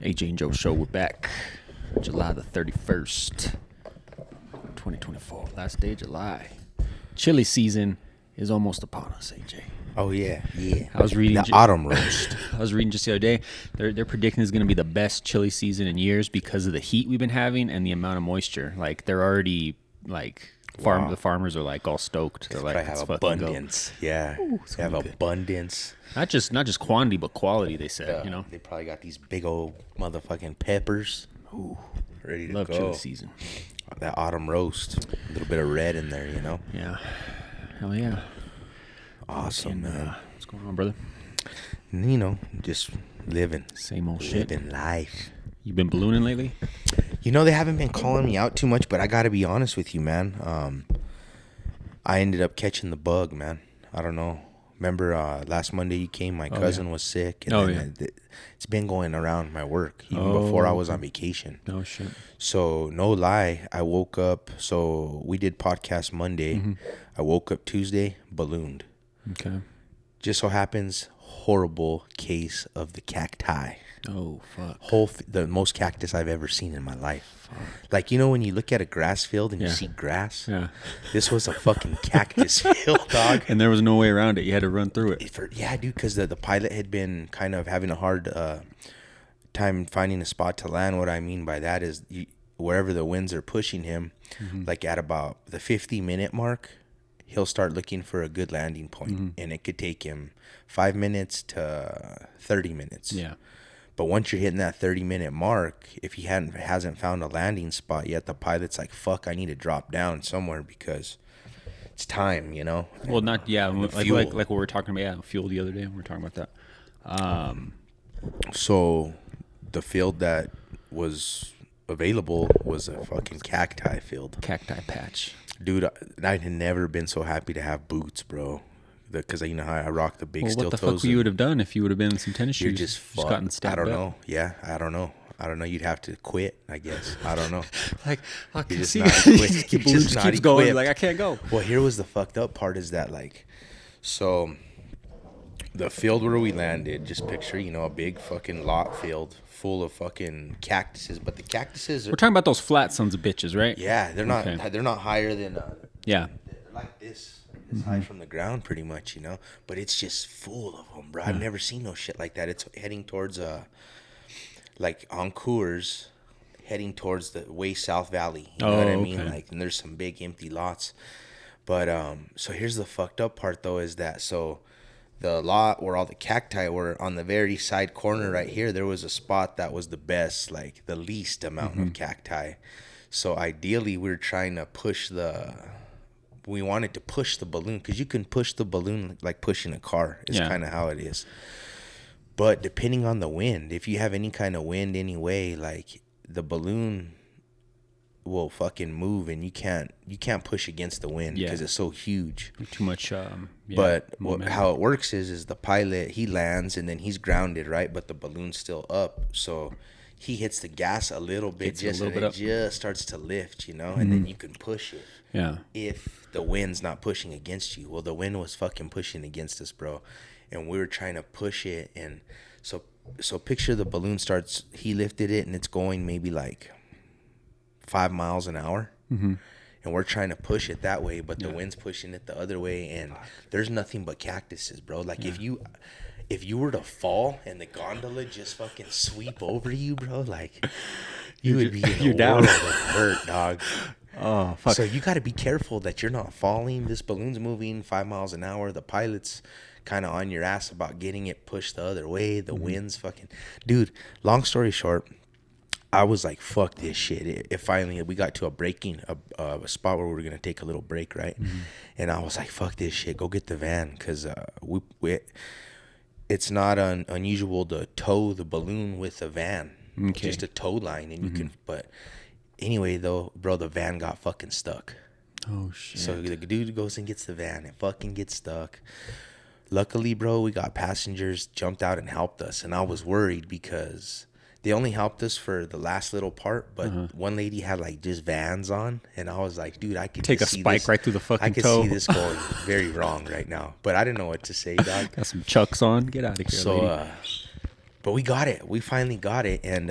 AJ and Joe Show, we're back. July the 31st, 2024. Last day of July. Chili season is almost upon us, AJ. Oh, yeah. I was reading the autumn roast. I was reading just the other day. They're predicting it's going to be the best chili season in years because of the heat we've been having and the amount of moisture. Like, they're already, like, the farmers are, like, all stoked. They're like, have abundance. Go. Yeah. They have abundance. Not just quantity, but quality, they said, you know? They probably got these big old motherfucking peppers. Ooh. Ready to Love go. chili season. That autumn roast. A little bit of red in there, you know? Yeah. Hell yeah. Awesome, man. What's going on, brother? You know, just living. Same old shit. Living life. You been ballooning lately? You know, they haven't been calling me out too much, but I got to be honest with you, man. I ended up catching the bug, man. I don't know. Remember last Monday you came, my cousin was sick. And it's been going around my work even before I was on vacation. Oh, shit. So, no lie, I woke up. So, we did podcast Monday. Mm-hmm. I woke up Tuesday, ballooned. Okay. Just so happens, horrible case of the cacti. Oh, fuck. The most cactus I've ever seen in my life. Fuck. Like, you know when you look at a grass field and you see grass? Yeah. This was a fucking cactus field, dog. And there was no way around it. You had to run through it. Yeah, dude, because the pilot had been kind of having a hard time finding a spot to land. What I mean by that is wherever the winds are pushing him, like at about the 50-minute mark, he'll start looking for a good landing point. And it could take him 5 minutes to 30 minutes. Yeah. But once you're hitting that 30-minute mark, if he hasn't found a landing spot yet, the pilot's like, fuck, I need to drop down somewhere because it's time, you know? Well, not, yeah, like what we were talking about, yeah, fuel the other day, we were talking about that. So the field that was available was a fucking cacti field. Cacti patch. Dude, I had never been so happy to have boots, bro. Because you know how I rock the big steel toes. What the fuck you would have done if you would have been in some tennis shoes? You're just fucked. Gotten stabbed I don't up. know. Yeah, I don't know. You'd have to quit, I guess. I don't know. Like, I can see just keeps going. Like, I can't go. Well, here was the fucked up part is that, like, so the field where we landed, just picture, you know, a big fucking lot field full of fucking cactuses. But the cactuses are... We're talking about those flat sons of bitches, right? Yeah, they're not higher than... yeah. They're like this. It's high from the ground pretty much, you know, but it's just full of them, bro. I've never seen no shit like that. It's heading towards like on Coors, heading towards the way South Valley, you know what I mean? Okay. Like, and there's some big empty lots. But so here's the fucked up part though, is that so the lot where all the cacti were on the very side corner right here, there was a spot that was the best, like the least amount of cacti. So ideally we were trying to we wanted to push the balloon because you can push the balloon like pushing a car is kind of how it is. But depending on the wind, if you have any kind of wind anyway, like the balloon will fucking move and you can't push against the wind because it's so huge. Too much. But how it works is the pilot, he lands and then he's grounded, right? But the balloon's still up, so he hits the gas a little bit, just starts to lift, you know, and then you can push it. Yeah. If the wind's not pushing against you. Well, the wind was fucking pushing against us, bro. And we were trying to push it. And so picture the balloon starts, he lifted it and it's going maybe like 5 miles an hour. Mm-hmm. And we're trying to push it that way, but the wind's pushing it the other way. And there's nothing but cactuses, bro. Like if you were to fall and the gondola just fucking sweep over you, bro, like you would be in a world of hurt, dog. Oh, fuck. So you got to be careful that you're not falling. This balloon's moving 5 miles an hour. The pilot's kind of on your ass about getting it pushed the other way. The wind's fucking... Dude, long story short, I was like, fuck this shit. It finally, we got to a spot where we were going to take a little break, right? Mm-hmm. And I was like, fuck this shit. Go get the van because it's not unusual to tow the balloon with a van. Okay. Just a tow line. And you can... But... Anyway, though, bro, the van got fucking stuck. Oh, shit. So the dude goes and gets the van. It fucking gets stuck. Luckily, bro, we got passengers jumped out and helped us. And I was worried because they only helped us for the last little part. But one lady had, like, just Vans on. And I was like, dude, I could take a spike right through the fucking toe. I could see this going very wrong right now. But I didn't know what to say, dog. Got some Chucks on. Get out of here, lady. But we got it. We finally got it, and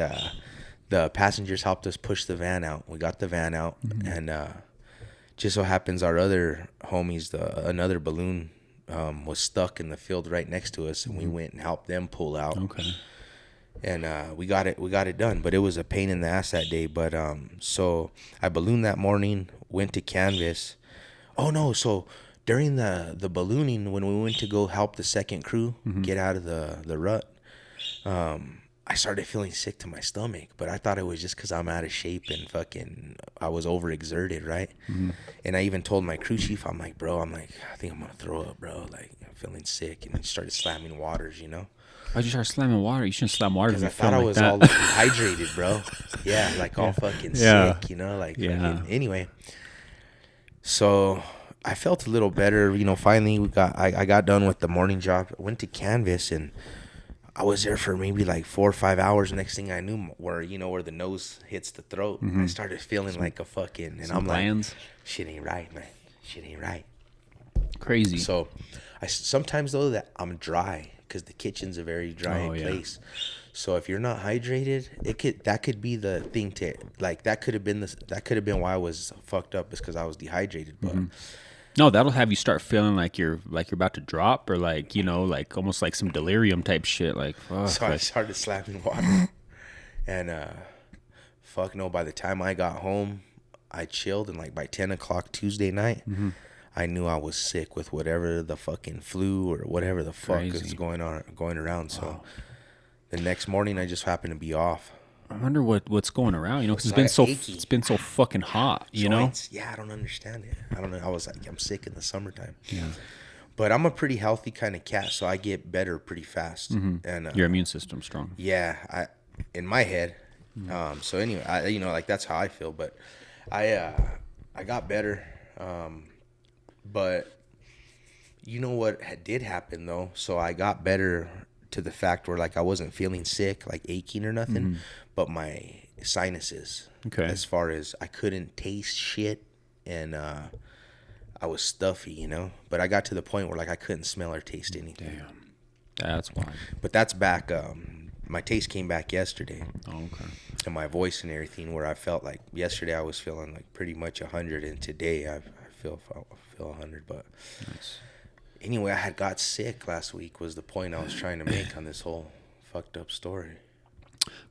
the passengers helped us push the van out. We got the van out, and just so happens our other homies, another balloon, was stuck in the field right next to us, and we went and helped them pull out. Okay. And we got it done. But it was a pain in the ass that day. But so I ballooned that morning, went to Canvas. Oh no! So during the ballooning, when we went to go help the second crew get out of the rut, I started feeling sick to my stomach, but I thought it was just because I'm out of shape and fucking I was overexerted, right? And I even told my crew chief, I'm like, bro, I think I'm gonna throw up, bro. Like, I'm feeling sick, and he started slamming waters, you know? Why'd you start slamming water? You shouldn't slam water. Because I thought I was all dehydrated, bro. Yeah, like all fucking sick, you know? Like, fucking, anyway. So I felt a little better, you know. Finally, I got done with the morning job. I went to Canvas, and I was there for maybe like 4 or 5 hours. Next thing I knew, where the nose hits the throat, I started feeling like a fucking, and I'm like, shit ain't right, man. Shit ain't right. Crazy. So I sometimes though that I'm dry because the kitchen's a very dry place. So if you're not hydrated, that could be the thing to, like, that could have been why I was fucked up, is because I was dehydrated. But no, that'll have you start feeling like you're about to drop, or like, you know, like almost like some delirium type shit. Like, fuck, so I started slapping water, and fuck no. By the time I got home, I chilled, and like by 10 o'clock Tuesday night, I knew I was sick with whatever the fucking flu or whatever the fuck is going around. So the next morning, I just happened to be off. I wonder what's going around, you know, because it's been so fucking hot, you Joints. Know? Yeah, I don't understand it. I don't know. I was like, I'm sick in the summertime. Yeah. But I'm a pretty healthy kind of cat, so I get better pretty fast. And your immune system's strong. Yeah, in my head. So anyway, you know, like that's how I feel. But I got better. But you know what did happen though? So I got better to the fact where like I wasn't feeling sick, like aching or nothing, but my sinuses. Okay. As far as I couldn't taste shit, and I was stuffy, you know. But I got to the point where like I couldn't smell or taste anything. Damn, that's why. But that's back. My taste came back yesterday. Oh, okay. And my voice and everything, where I felt like yesterday I was feeling like pretty much 100, and today I feel 100. But nice. Anyway, I had got sick last week was the point I was trying to make on this whole fucked up story.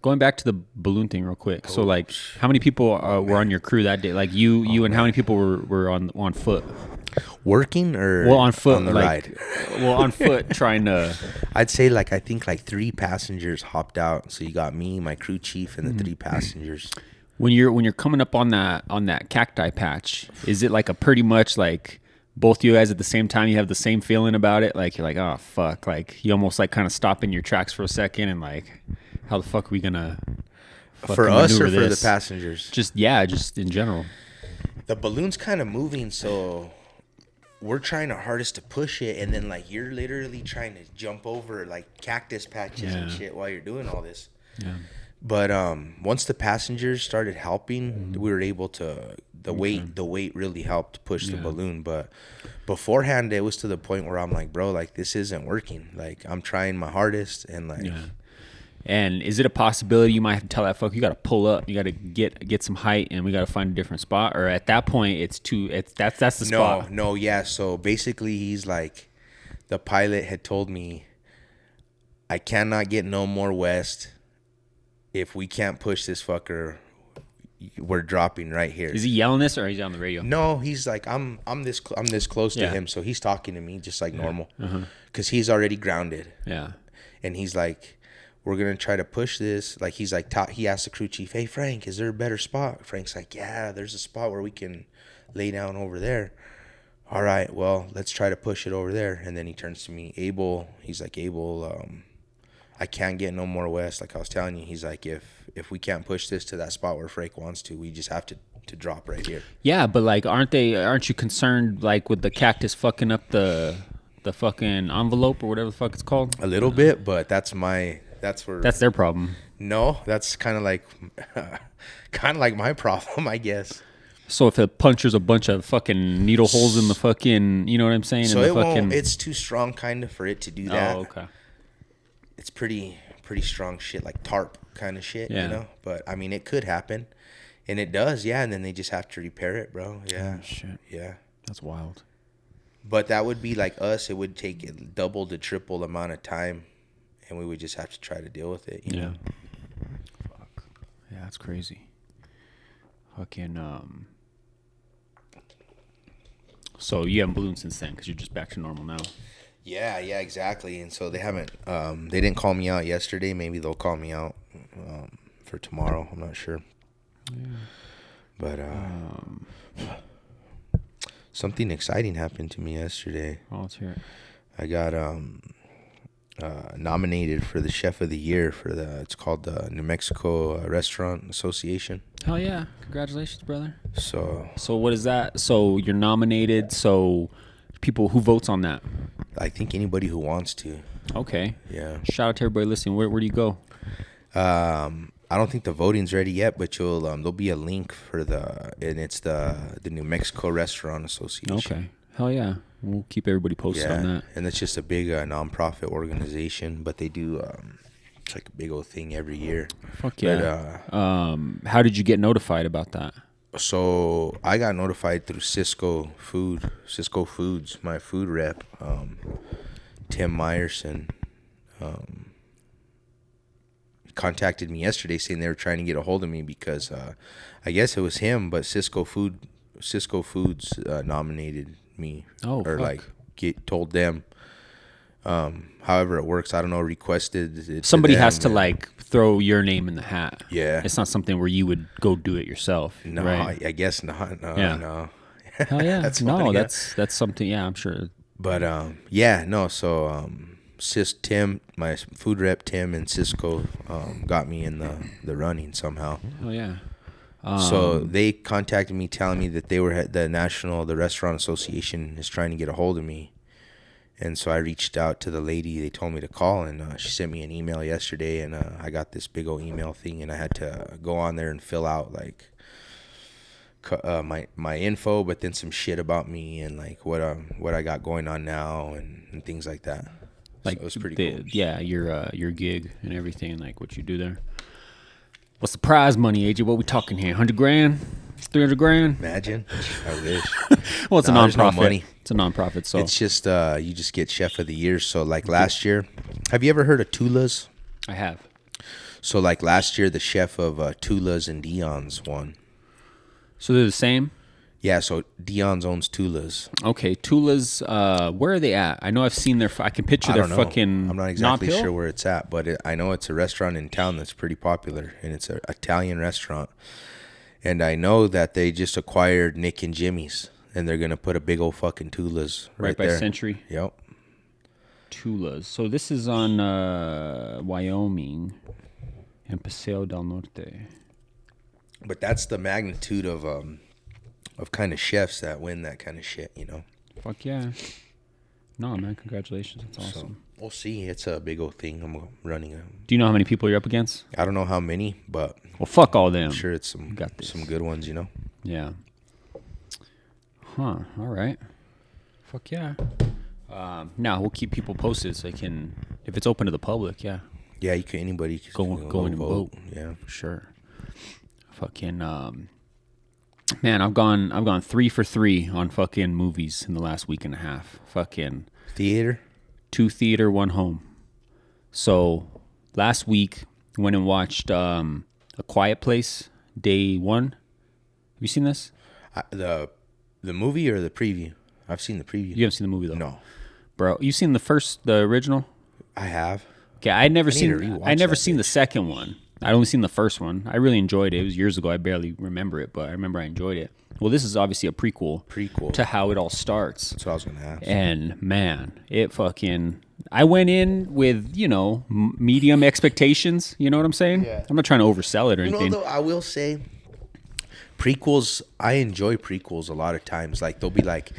Going back to the balloon thing real quick. So like, how many people were on your crew that day? Like you and how many people were on foot? Working or on foot on the ride? On foot trying to. I'd say I think 3 passengers hopped out. So you got me, my crew chief, and the 3 passengers. When you're coming up on that cacti patch, is it like a pretty much like both you guys at the same time, you have the same feeling about it? Like you're like, oh fuck, like you almost like kind of stop in your tracks for a second and like, how the fuck are we gonna for us or for the passengers? Just in general. The balloon's kind of moving, so we're trying our hardest to push it, and then like you're literally trying to jump over like cactus patches and shit while you're doing all this. Yeah. But once the passengers started helping, we were able to. The weight really helped push the balloon. But beforehand, it was to the point where I'm like, bro, like this isn't working. Like I'm trying my hardest, and like. Yeah. And is it a possibility you might have to tell that fuck you got to pull up, you got to get some height, and we got to find a different spot? Or at that point, that's the spot. No, yeah. So basically, he's like, the pilot had told me, I cannot get no more west. If we can't push this fucker, we're dropping right here. Is he yelling this or is he on the radio? No, he's like, I'm this close to him, so he's talking to me just like normal, because he's already grounded. Yeah, and he's like, we're gonna try to push this. Like he's like, he asked the crew chief, hey Frank, is there a better spot? Frank's like, yeah, there's a spot where we can lay down over there. All right, well, let's try to push it over there. And then he turns to me, Abel. He's like, Abel, I can't get no more west. Like I was telling you, he's like, if we can't push this to that spot where Frank wants to, we just have to drop right here. Yeah, but like, aren't you concerned like with the cactus fucking up the fucking envelope or whatever the fuck it's called? A little bit, but that's their problem. No, that's kind of like my problem, I guess. So if it punctures a bunch of fucking needle holes in the fucking, you know what I'm saying? So it's too strong kind of for it to do that. Oh, okay. It's pretty pretty strong shit, like tarp kind of shit, Yeah. you know. But I mean, it could happen, and it does, yeah. And then they just have to repair it, bro. Yeah, Oh, shit. yeah. That's wild. But that would be like us. It would take double to triple amount of time, and we would just have to try to deal with it. You know? Fuck. Yeah, that's crazy. Fucking. So you haven't ballooned since then because you're just back to normal now. Yeah, exactly. And so they haven't. They didn't call me out yesterday. Maybe they'll call me out for tomorrow. I'm not sure. Yeah. But something exciting happened to me yesterday. Oh, let's hear it. I got nominated for the Chef of the Year for it's called the New Mexico Restaurant Association. Hell yeah! Congratulations, brother. So what is that? So you're nominated. So people who votes on that? I think anybody who wants to. Okay. Yeah. Shout out to everybody listening. Where do you go? I don't think the voting's ready yet, but there'll be a link and it's the New Mexico Restaurant Association. Okay. Hell yeah. We'll keep everybody posted on that. And it's just a big nonprofit organization, but they do it's like a big old thing every year. Fuck yeah. But, how did you get notified about that? So I got notified through Cisco Foods, my food rep, Tim Meyerson. Contacted me yesterday saying they were trying to get a hold of me because I guess it was him, but Cisco Foods nominated me. Oh, or fuck. told them. However it works, I don't know. Requested it to Somebody them, has to and- like throw your name in the hat. Yeah. It's not something where you would go do it yourself. No, right? I guess not. No, Yeah. no. Hell yeah. That's no, funny, yeah. that's something. Yeah, I'm sure. But yeah, no. So Tim, my food rep Tim and Cisco got me in the running somehow. Oh yeah. So they contacted me telling me that they were at the Restaurant Association is trying to get a hold of me. And so I reached out to the lady they told me to call, and she sent me an email yesterday, and I got this big old email thing, and I had to go on there and fill out like my info, but then some shit about me and like what I got going on now and things like that. Like so it was pretty cool. Yeah, your gig and everything, like what you do there. What's the prize money, AJ? What we talking here? 100 grand? 300 grand? Imagine. I wish. Well, it's a There's nonprofit. no money. It's a nonprofit, so It's just you just get Chef of the Year. So like last year, have you ever heard of Tula's? I have. So like last year, the chef of Tula's and Dion's won. So they're the same. Yeah, so Dion's owns Tula's. Okay, Tula's. Where are they at? I know I've seen their. I can picture I their don't know. fucking. I'm not exactly Nob Hill? sure where it's at, but I know it's a restaurant in town that's pretty popular, and it's an Italian restaurant. And I know that they just acquired Nick and Jimmy's, and they're gonna put a big old fucking Tula's Right by there. Century. Yep. Tula's. So this is on Wyoming and Paseo del Norte. But that's the magnitude of kind of chefs that win that kind of shit, you know. Fuck yeah. No, man, congratulations. That's awesome. So we'll see. It's a big old thing. I'm running. Do you know how many people you're up against? I don't know how many, but Well, fuck all them. I'm sure it's some got this. some good ones, you know. Yeah. Huh. All right. Fuck yeah. Now we'll keep people posted so they can, if it's open to the public, yeah, Yeah, anybody can go in and vote. Yeah. for sure. Fucking man, I've gone 3 for 3 on fucking movies in the last week and a half. Fucking Theater. 2 theater, 1 home. So last week went and watched A Quiet Place day 1. Have you seen this? The movie or the preview? I've seen the preview. You haven't seen the movie though. No, Bro, you seen the original? I have. Okay, I'd never need seen. to rewatch I never that seen the second one. I'd only seen the first one. I really enjoyed it. It was years ago. I barely remember it, but I remember I enjoyed it. Well, this is obviously a prequel. To how it all starts. That's what I was gonna ask. And man, it fucking. I went in with medium expectations. You know what I'm saying? Yeah. I'm not trying to oversell it or You anything. know, though, I will say, prequels. I enjoy prequels a lot of times. Like they'll be like,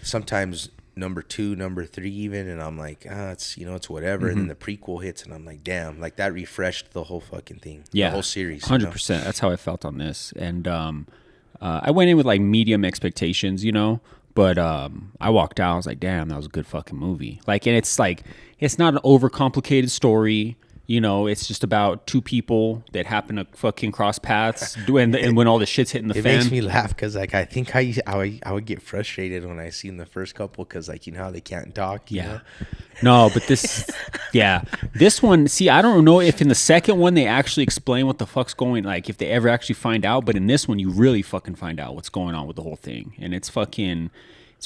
sometimes number 2, number 3, even, and I'm like, it's it's whatever. And then the prequel hits, and I'm like, damn, like that refreshed the whole fucking thing. Yeah, the whole series. 100%. That's how I felt on this, and I went in with like medium expectations, but I walked out. I was like, damn, that was a good fucking movie. Like, and it's like it's not an overcomplicated story. You know, it's just about two people that happen to fucking cross paths and when all the shit's hitting the It fan. makes me laugh because like I think I would get frustrated when I seen the first couple because like you know how they can't talk. You know? No, but this one, see, I don't know if in the second one they actually explain what the fuck's going, like if they ever actually find out, but in this one you really fucking find out what's going on with the whole thing. And it's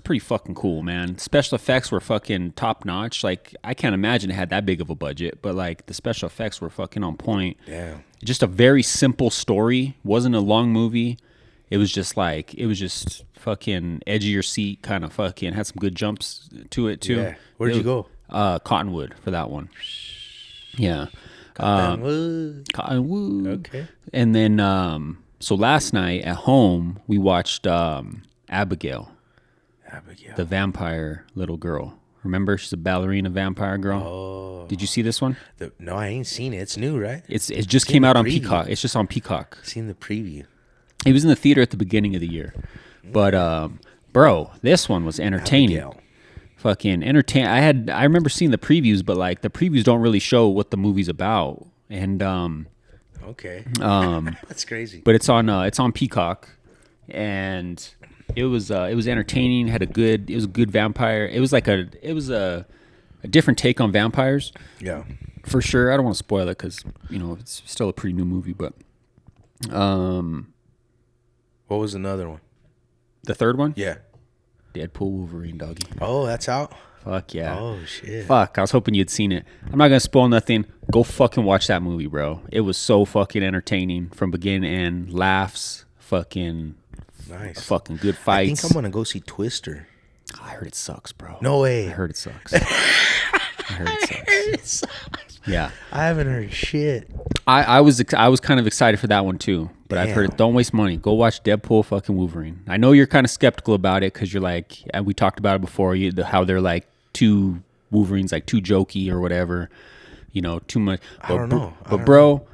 pretty fucking cool, man. Special effects were fucking top notch. Like I can't imagine it had that big of a budget, but like the special effects were fucking on point. Yeah. Just a very simple story. Wasn't a long movie. It was just fucking edge of your seat kind of fucking had some good jumps to it too. Yeah. Where'd you go? Cottonwood for that one. Yeah. Cottonwood. Okay. And then so last night at home we watched Abigail, the vampire little girl. Remember, she's a ballerina vampire girl. Oh. Did you see this one? No, I ain't seen it. It's new, right? It just came the out on preview. Peacock. It's just on Peacock. Seen the preview. It was in the theater at the beginning of the year. But bro, this one was entertaining. Abigail. Fucking entertain. I remember seeing the previews, but like the previews don't really show what the movie's about. And Okay. That's crazy. but it's on Peacock, and it was entertaining. It was a good vampire. It was a different take on vampires Yeah. for sure. I don't want to spoil it because you know it's still a pretty new movie. But What was another one? the third one, Yeah. Deadpool Wolverine, doggy. Oh, that's out. Fuck yeah. Oh shit. Fuck, I was hoping you'd seen it. I'm not gonna spoil nothing. Go fucking watch that movie, bro. It was so fucking entertaining from beginning to end. Laughs, fucking Nice. good I fights. think I'm gonna go see Twister. I heard it sucks, bro. No way. I heard it sucks. I heard it sucks. Yeah, I haven't heard shit. I was kind of excited for that one too. But I've heard Damn. it. Don't waste money. Go watch Deadpool fucking Wolverine. I know you're kind of skeptical about it because you're like, and we talked about it before. How they're like two Wolverines, like too jokey or whatever. You know, too much. I don't know. But bro,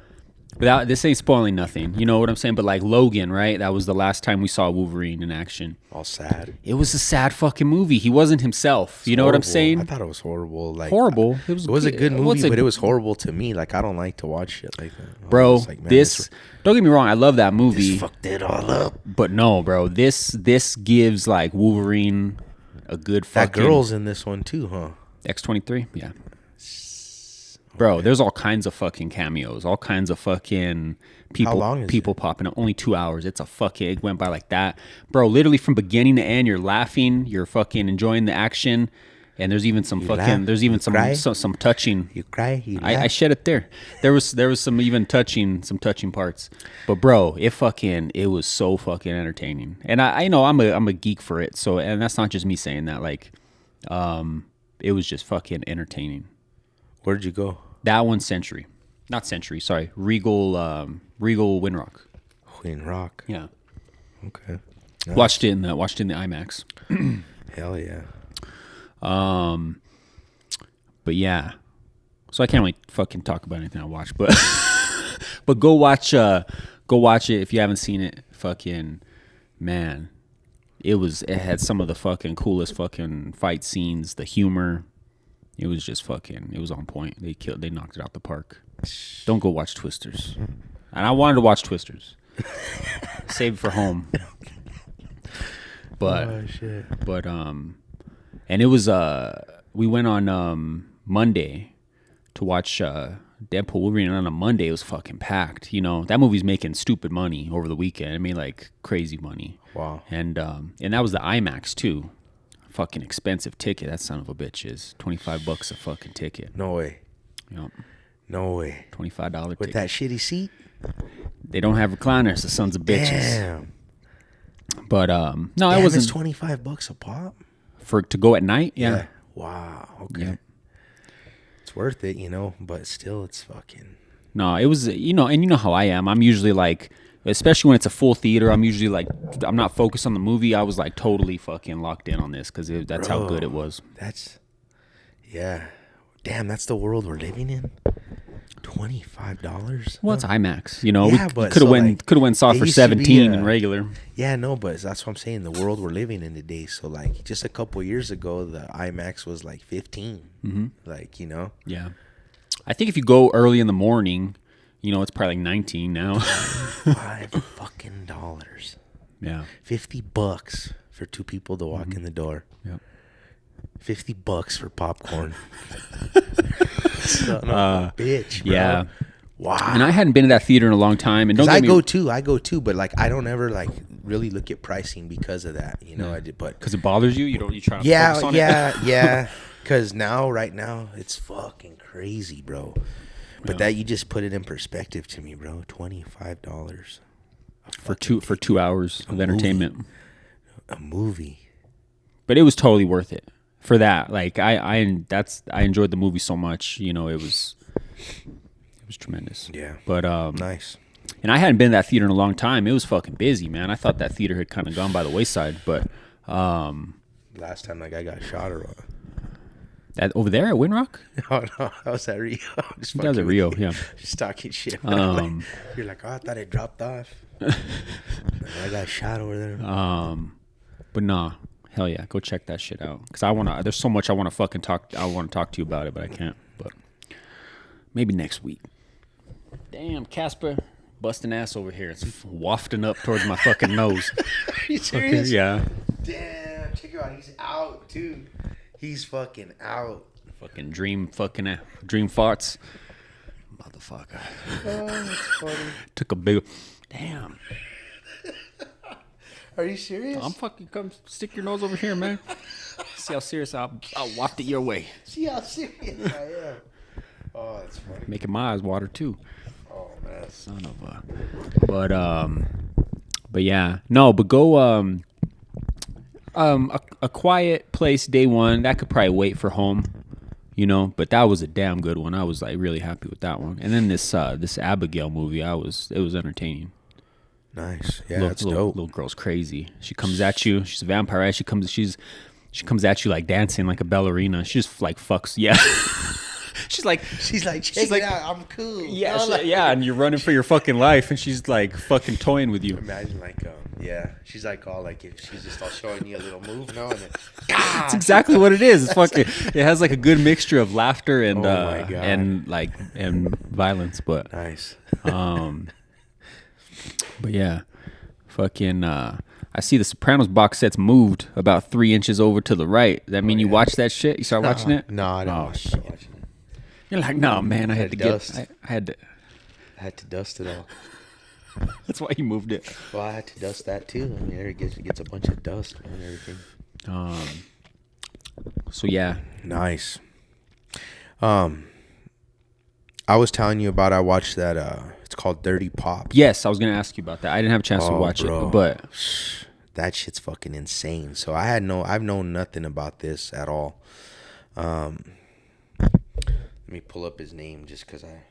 without this ain't spoiling nothing. You know what I'm saying? But like Logan, right? That was the last time we saw Wolverine in action. All sad. It was a sad fucking movie. He wasn't himself. You know what I'm Horrible. saying? I thought it was horrible. Like Horrible. It was a good movie, but it was horrible to me. Like I don't like to watch shit like that. I Bro, was like, man, this don't get me wrong, I love that movie. this fucked it all up. But no, bro, this gives like Wolverine a good That fucking girl's in this one too, huh? X-23, yeah. Bro, there's all kinds of fucking cameos, all kinds of fucking people. How long is people popping up? Only 2 hours. It's a fucking. It went by like that, bro. Literally from beginning to end, you're laughing, you're fucking enjoying the action, and there's even some fucking. laugh, There's even you some, cry. some touching. You cry. You I laugh. shed it there. There was some even touching parts, but bro, it was so fucking entertaining. And I know I'm a geek for it. So and that's not just me saying that. Like, it was just fucking entertaining. Where'd you go? That one, sorry, Regal Windrock. Queen Rock. Yeah, Okay. watched it in the IMAX. Hell yeah. But yeah, so I can't really fucking talk about anything I watched, but but go watch it if you haven't seen it. Fucking man, it had some of the fucking coolest fucking fight scenes, the humor. It was just fucking. It was on point. They knocked it out the park. Don't go watch Twisters. And I wanted to watch Twisters. Save it for home. But Oh shit. and it was we went on Monday to watch Deadpool Wolverine, and on a Monday it was fucking packed. You know, that movie's making stupid money over the weekend. I mean, like crazy money. Wow. And that was the IMAX too. Fucking expensive ticket. That son of a bitch is $25 a fucking ticket. No way. Yep. No way. $25 With ticket. that shitty seat? They don't have recliners, the sons of bitches. Damn. But no, Damn, it wasn't it's $25 a pop? to go at night. Yeah. Wow. Okay. Yep. It's worth it, you know, but still it's fucking. No, it was, and you know how I am. I'm usually like, especially when it's a full theater, I'm usually like, I'm not focused on the movie. I was like totally fucking locked in on this because that's how good it was. Yeah. Damn, that's the world we're living in. $25. Well, it's IMAX. You know, Yeah, we but could have so, went saw it for used to be, 17 in regular. Yeah, no, but that's what I'm saying. The world we're living in today. So, like, just a couple years ago, the IMAX was like 15. Mm-hmm. Like, you know. Yeah. I think if you go early in the morning, you know, it's probably like 19 now. $5 fucking. Yeah. $50 for two people to walk in the door. Yep. $50 for popcorn. Son of a bitch, bro. Yeah. Wow. And I hadn't been to that theater in a long time. And don't I get me go too, but like I don't ever like really look at pricing because of that, you know. I did, but because it bothers you. You try to focus on it. yeah. Because right now, it's fucking crazy, bro. But that you just put it in perspective to me, bro. $25 for 2 hours of entertainment. A movie. But it was totally worth it for that. Like I enjoyed the movie so much. You know, it was tremendous. Yeah. But nice. And I hadn't been to that theater in a long time. It was fucking busy, man. I thought that theater had kind of gone by the wayside. But last time like I got shot or what? That over there at Windrock? No, I was at Rio. That was at Rio, yeah. Just talking shit. You're like, oh, I thought it dropped off. I got shot over there. But nah, hell yeah, go check that shit out. Cause there's so much I want to fucking talk. I want to talk to you about it, but I can't. But maybe next week. Damn, Casper, busting ass over here. It's wafting up towards my fucking nose. Are you serious? Yeah. Damn, check it out. He's out, too. He's fucking out. Fucking dream farts. Motherfucker. Oh, that's funny. Took a big... Damn. Are you serious? I'm fucking... Come stick your nose over here, man. See how serious I'll waft it your way. See how serious I am. Oh, that's funny. Making my eyes water, too. Oh, man. Son of a... But yeah. No, but go... A Quiet Place day one, that could probably wait for home, you know, but that was a damn good one. I was like really happy with that one. And then this Abigail movie, it was entertaining. Nice. Yeah, that's dope. Little girl's crazy. She comes at you. She's a vampire, right? She comes at you like dancing like a ballerina. She just like fucks. Yeah. She's like, check it out. I'm cool. Yeah, yeah. And you're running for your fucking life, and she's like fucking toying with you. Imagine like, she's like all like if she's just all showing you a little move, no, and then, That's exactly what it is. It's fucking. It has like a good mixture of laughter and my God. and violence, but nice. But yeah, fucking. I see the Sopranos box set's moved about 3 inches over to the right. Does that mean you watch that shit? You start watching it? No, I don't. Oh shit. You're like, no, man. I had to dust. I had to. I had to dust it all. That's why you moved it. Well, I had to dust that too. I mean, it gets a bunch of dust and everything. So yeah, nice. I was telling you about. I watched that. It's called Dirty Pop. Yes, I was gonna ask you about that. I didn't have a chance to watch bro. it, but that shit's fucking insane. So I've known nothing about this at all. Let me pull up his name just because I.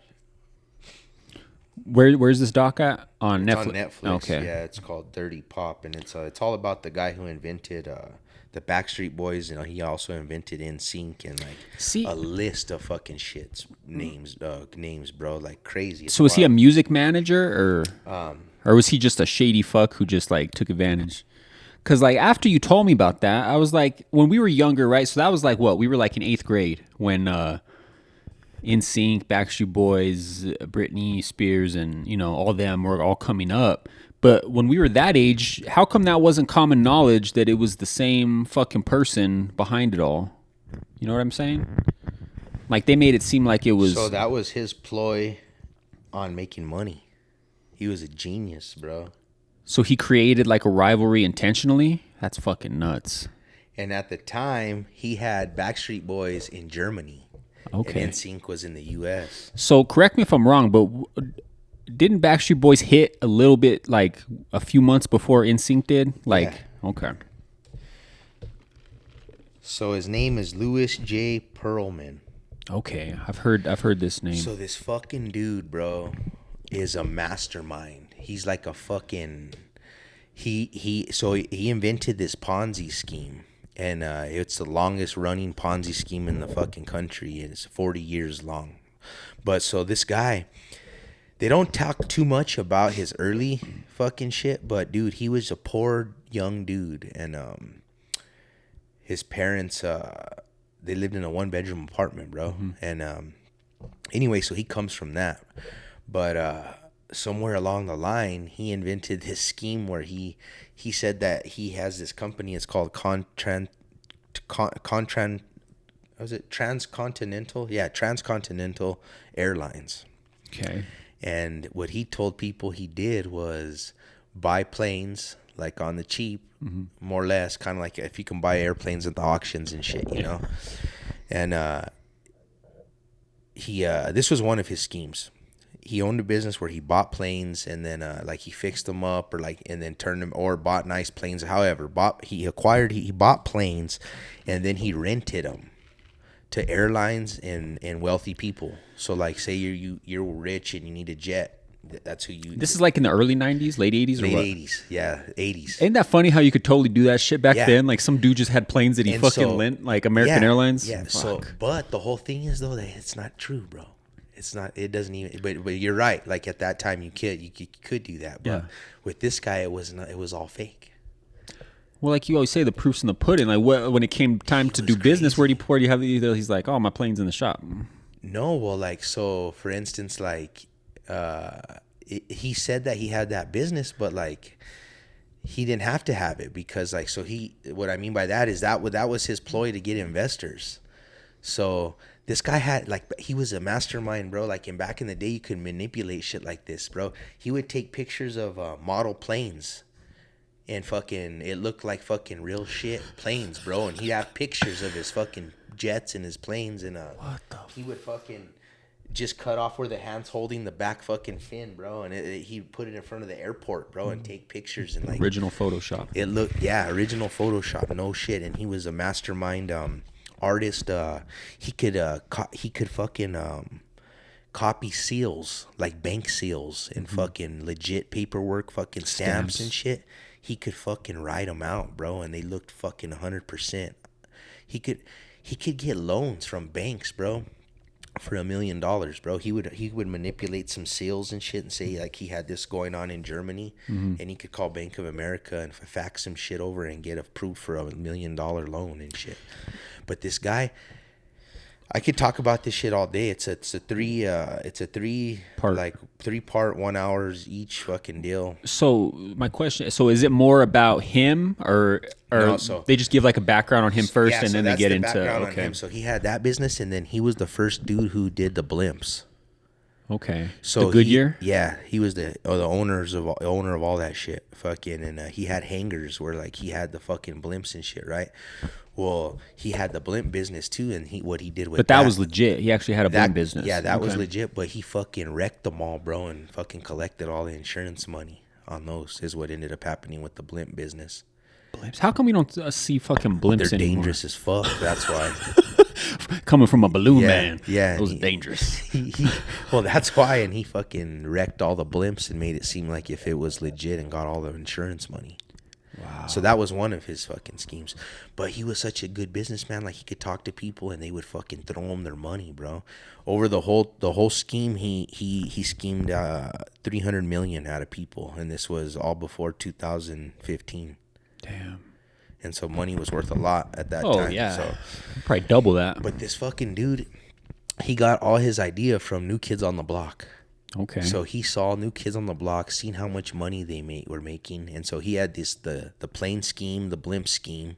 Where's this doc at? On Netflix. On Netflix. Okay. Yeah, it's called Dirty Pop, and it's all about the guy who invented the Backstreet Boys. You know, he also invented NSYNC and like a list of fucking shits names, bro, like crazy. So was he a music manager or was he just a shady fuck who just like took advantage? Because like after you told me about that, I was like, when we were younger, right? So that was like what? We were like in 8th grade when NSYNC, Backstreet Boys, Britney Spears, and you know all them were all coming up. But when we were that age, how come that wasn't common knowledge that it was the same fucking person behind it all? You know what I'm saying? Like they made it seem like it was. So that was his ploy on making money. He was a genius, bro. So he created like a rivalry intentionally? That's fucking nuts. And at the time, he had Backstreet Boys in Germany. Okay. And NSYNC was in the U.S. So correct me if I'm wrong, but didn't Backstreet Boys hit a little bit like a few months before NSYNC did? Like, yeah. Okay. So his name is Louis J. Pearlman. Okay, I've heard this name. So this fucking dude, bro, is a mastermind. He's like a fucking he invented this Ponzi scheme. And it's the longest running Ponzi scheme in the fucking country. It's 40 years long. But so this guy, they don't talk too much about his early fucking shit. But dude, he was a poor young dude. And his parents, they lived in a 1-bedroom apartment, bro. Mm-hmm. And Anyway, so he comes from that. But somewhere along the line, he invented this scheme where he said that he has this company. It's called Contran was it Transcontinental? Yeah, Transcontinental Airlines. Okay. And what he told people he did was buy planes like on the cheap, more or less, kind of like if you can buy airplanes at the auctions and shit, you know. And he this was one of his schemes. He owned a business where he bought planes and then like he fixed them up or like and then turned them or bought nice planes. However, he bought planes and then he rented them to airlines and wealthy people. So like say you're rich and you need a jet. That's who you. This is like in the early 90s, late 80s or late what? 80s. Yeah, 80s. Ain't that funny how you could totally do that shit back Yeah. then? Like some dude just had planes that he And fucking so- lent, like American Airlines. Yeah. Fuck. So, but the whole thing is though that it's not true, bro. It's not. It doesn't even. But you're right. Like at that time, you could do that. But Yeah. with this guy, it was not. It was all fake. Well, like you always say, the proof's in the pudding. Like when it came time to do business, where do you have the? He's like, oh, my plane's in the shop. No, well, like so. For instance, like he said that he had that business, but like he didn't have to have it because like so he. What I mean by that is that was his ploy to get investors. So this guy had like he was a mastermind, bro. Like back in the day, you could manipulate shit like this, bro. He would take pictures of model planes, and fucking it looked like fucking real shit planes, bro. And he'd have pictures of his fucking jets and his planes, and he would fucking just cut off where the hand's holding the back fucking fin, bro. And he'd put it in front of the airport, bro, and take pictures and like Original Photoshop. it looked, yeah, original Photoshop, no shit. And he was a mastermind artist. He could fucking copy seals like bank seals and fucking legit paperwork, fucking stamps and shit. He could fucking write them out, bro, and they looked fucking 100%. He could get loans from banks, bro, for $1 million, bro. He would manipulate some seals and shit and say like he had this going on in Germany, and he could call Bank of America and fax some shit over and get approved for $1 million loan and shit. But this guy, I could talk about this shit all day. It's a three Part. 3-part 1 hours each fucking deal. So my question: so is it more about him, or No, so- they just give like a background on him first, Yeah, and so then they that's get the into background on okay, him. So he had that business, and then he was the first dude who did the blimps. okay. So the Goodyear. he was the owner of all that shit, fucking, and he had hangars where like he had the fucking blimps and shit, right? Well, he had the blimp business too, and what he did with But that was legit. He actually had a blimp business. Yeah, that was Okay. legit. But he fucking wrecked them all, bro, and fucking collected all the insurance money on those. Is what ended up happening with the blimp business. Blimps. How come we don't see fucking blimps They're anymore? dangerous as fuck. That's why. Coming from a balloon Yeah, man. yeah, Those are he- dangerous. Well, that's why, and he fucking wrecked all the blimps and made it seem like if it was legit and got all the insurance money. Wow. So that was one of his fucking schemes. But he was such a good businessman. Like he could talk to people and they would fucking throw him their money, bro. Over the whole scheme, he schemed 300 million out of people, and this was all before 2015. Damn. And so money was worth a lot at that Oh time. yeah. So, Probably double that. but this fucking dude, he got all his idea from New Kids on the Block. Okay. So he saw New Kids on the Block, seen how much money they were making, and so he had the plane scheme, the blimp scheme,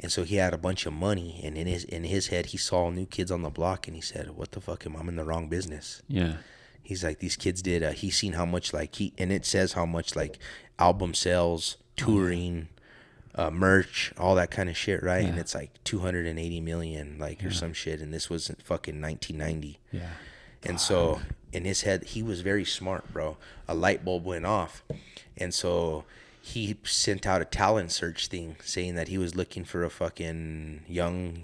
and so he had a bunch of money. And in his head, he saw New Kids on the Block, and he said, "What the fuck? I'm in the wrong business." yeah. He's like, these kids did. He's seen how much and it says how much like album sales, touring, merch, all that kind of shit, right? And it's like 280 million, like or some shit. And this was fucking 1990. Yeah. And so in his head, he was very smart, bro. A light bulb went off. And so he sent out a talent search thing saying that he was looking for a fucking young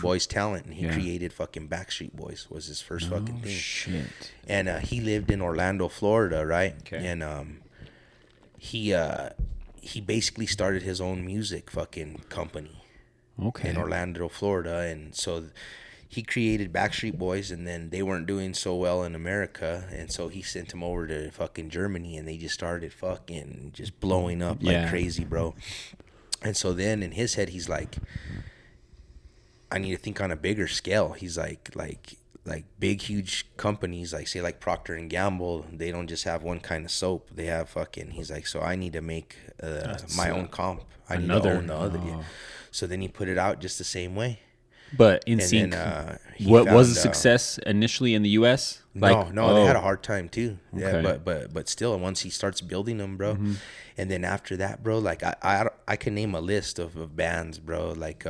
boy's talent. And he created fucking Backstreet Boys was his first fucking thing. Shit. And he lived in Orlando, Florida, right? Okay. And he basically started his own music fucking company Okay. in Orlando, Florida. And so he created Backstreet Boys, and then they weren't doing so well in America, and so he sent them over to fucking Germany, and they just started fucking just blowing up like crazy, bro. And so then in his head, he's like, I need to think on a bigger scale. He's like like big huge companies, like say like Procter and Gamble, they don't just have one kind of soap. They have fucking. He's like, so I need to make my own comp. I need to own the other. Yeah. So then he put it out just the same way. But And NSYNC, then what was a success initially in the U.S.? Like, no, they had a hard time too. Yeah, Okay. but still, once he starts building them, bro, and then after that, bro, like I can name a list of bands, bro, like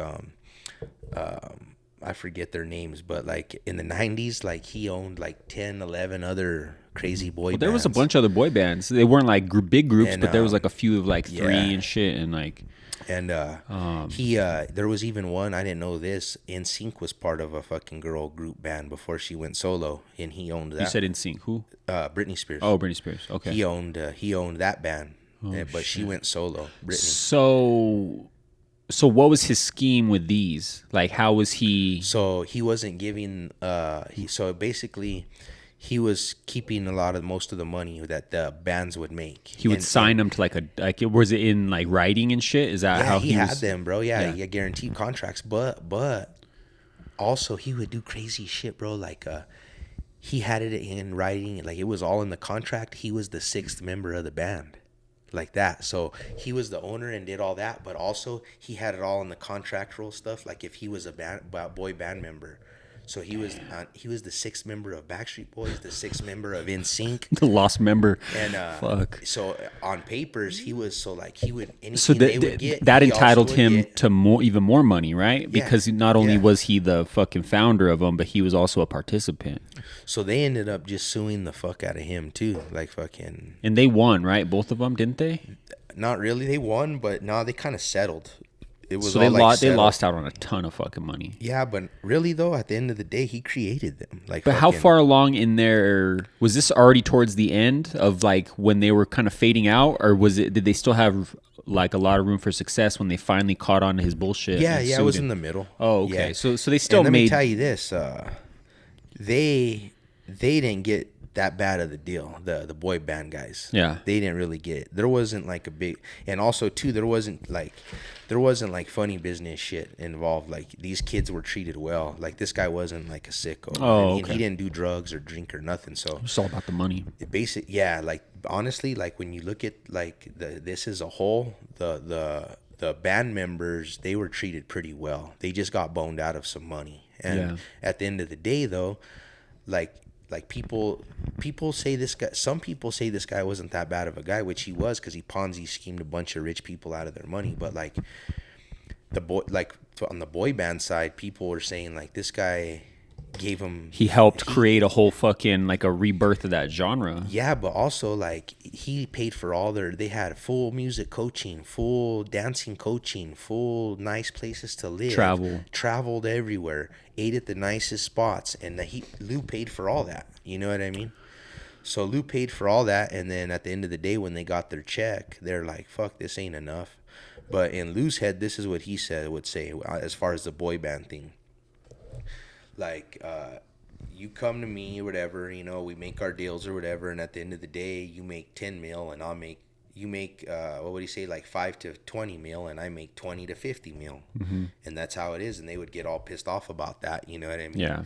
I forget their names, but like in the 90s, like he owned like 10, 11 other crazy boy bands. There was a bunch of other boy bands. They weren't like big groups, And, but there was like a few of like three yeah. and shit, and like And there was even one, I didn't know this, NSYNC was part of a fucking girl group band before she went solo, and he owned that. you said NSYNC. Who? Britney Spears. Oh, Britney Spears. Okay. He owned that band, but she went solo. Britney. So what was his scheme with these? Like, how was he? So he wasn't giving. So basically, he was keeping most of the money that the bands would make. He would sign them to like was it in like writing and shit? Is that how he had was? them, bro. Yeah, he had guaranteed contracts, but also he would do crazy shit, bro. Like he had it in writing, like it was all in the contract. He was the sixth member of the band, like that. So he was the owner and did all that, but also he had it all in the contractual stuff. Like if he was a boy band member. So he was the sixth member of Backstreet Boys, the sixth member of NSYNC, The lost member. and Fuck. So on papers he was he would anything So they would get, that he also entitled would him get. to even more money, right? Because not only Yeah. was he the fucking founder of them, but he was also a participant. So they ended up just suing the fuck out of him too, like fucking. And they won, right? Both of them, didn't they? Not really, they won, but no, they kind of settled. It was So all like they settled. lost out on a ton of fucking money. Yeah, but really though, at the end of the day, he created them. Like, But how fucking- far along in there was this already towards the end of like when they were kind of fading out, or was it? Did they still have like a lot of room for success when they finally caught on to his bullshit? Yeah, and it sued was him? in the middle. Oh, okay. Yeah. So they still And let me made. tell you this: they didn't get that bad of the deal. The boy band guys. Yeah. They didn't really get it. There wasn't like a big, and also too, there wasn't like funny business shit involved. Like these kids were treated well. Like this guy wasn't like a sicko. Oh, And okay. he didn't do drugs or drink or nothing. So It's all about the money. yeah, like honestly, like when you look at like this as a whole, the band members, they were treated pretty well. They just got boned out of some money. And Yeah. at the end of the day though, like people say this guy, some people say this guy wasn't that bad of a guy, which he was, because he Ponzi schemed a bunch of rich people out of their money. But like on the boy band side, people were saying like this guy gave him, He helped create a whole fucking like a rebirth of that genre. yeah, but also like he paid for they had full music coaching, full dancing coaching, full nice places to live, traveled everywhere, ate at the nicest spots, and Lou paid for all that. You know what I mean? So Lou paid for all that, and then at the end of the day, when they got their check, they're like, "Fuck, this ain't enough." But in Lou's head, this is what he would say as far as the boy band thing. Like, you come to me or whatever, you know, we make our deals or whatever, and at the end of the day, you make 10 mil, and you make what would he say, like 5 to 20 mil, and I make 20 to 50 mil, and that's how it is. And they would get all pissed off about that, you know what I mean? Yeah.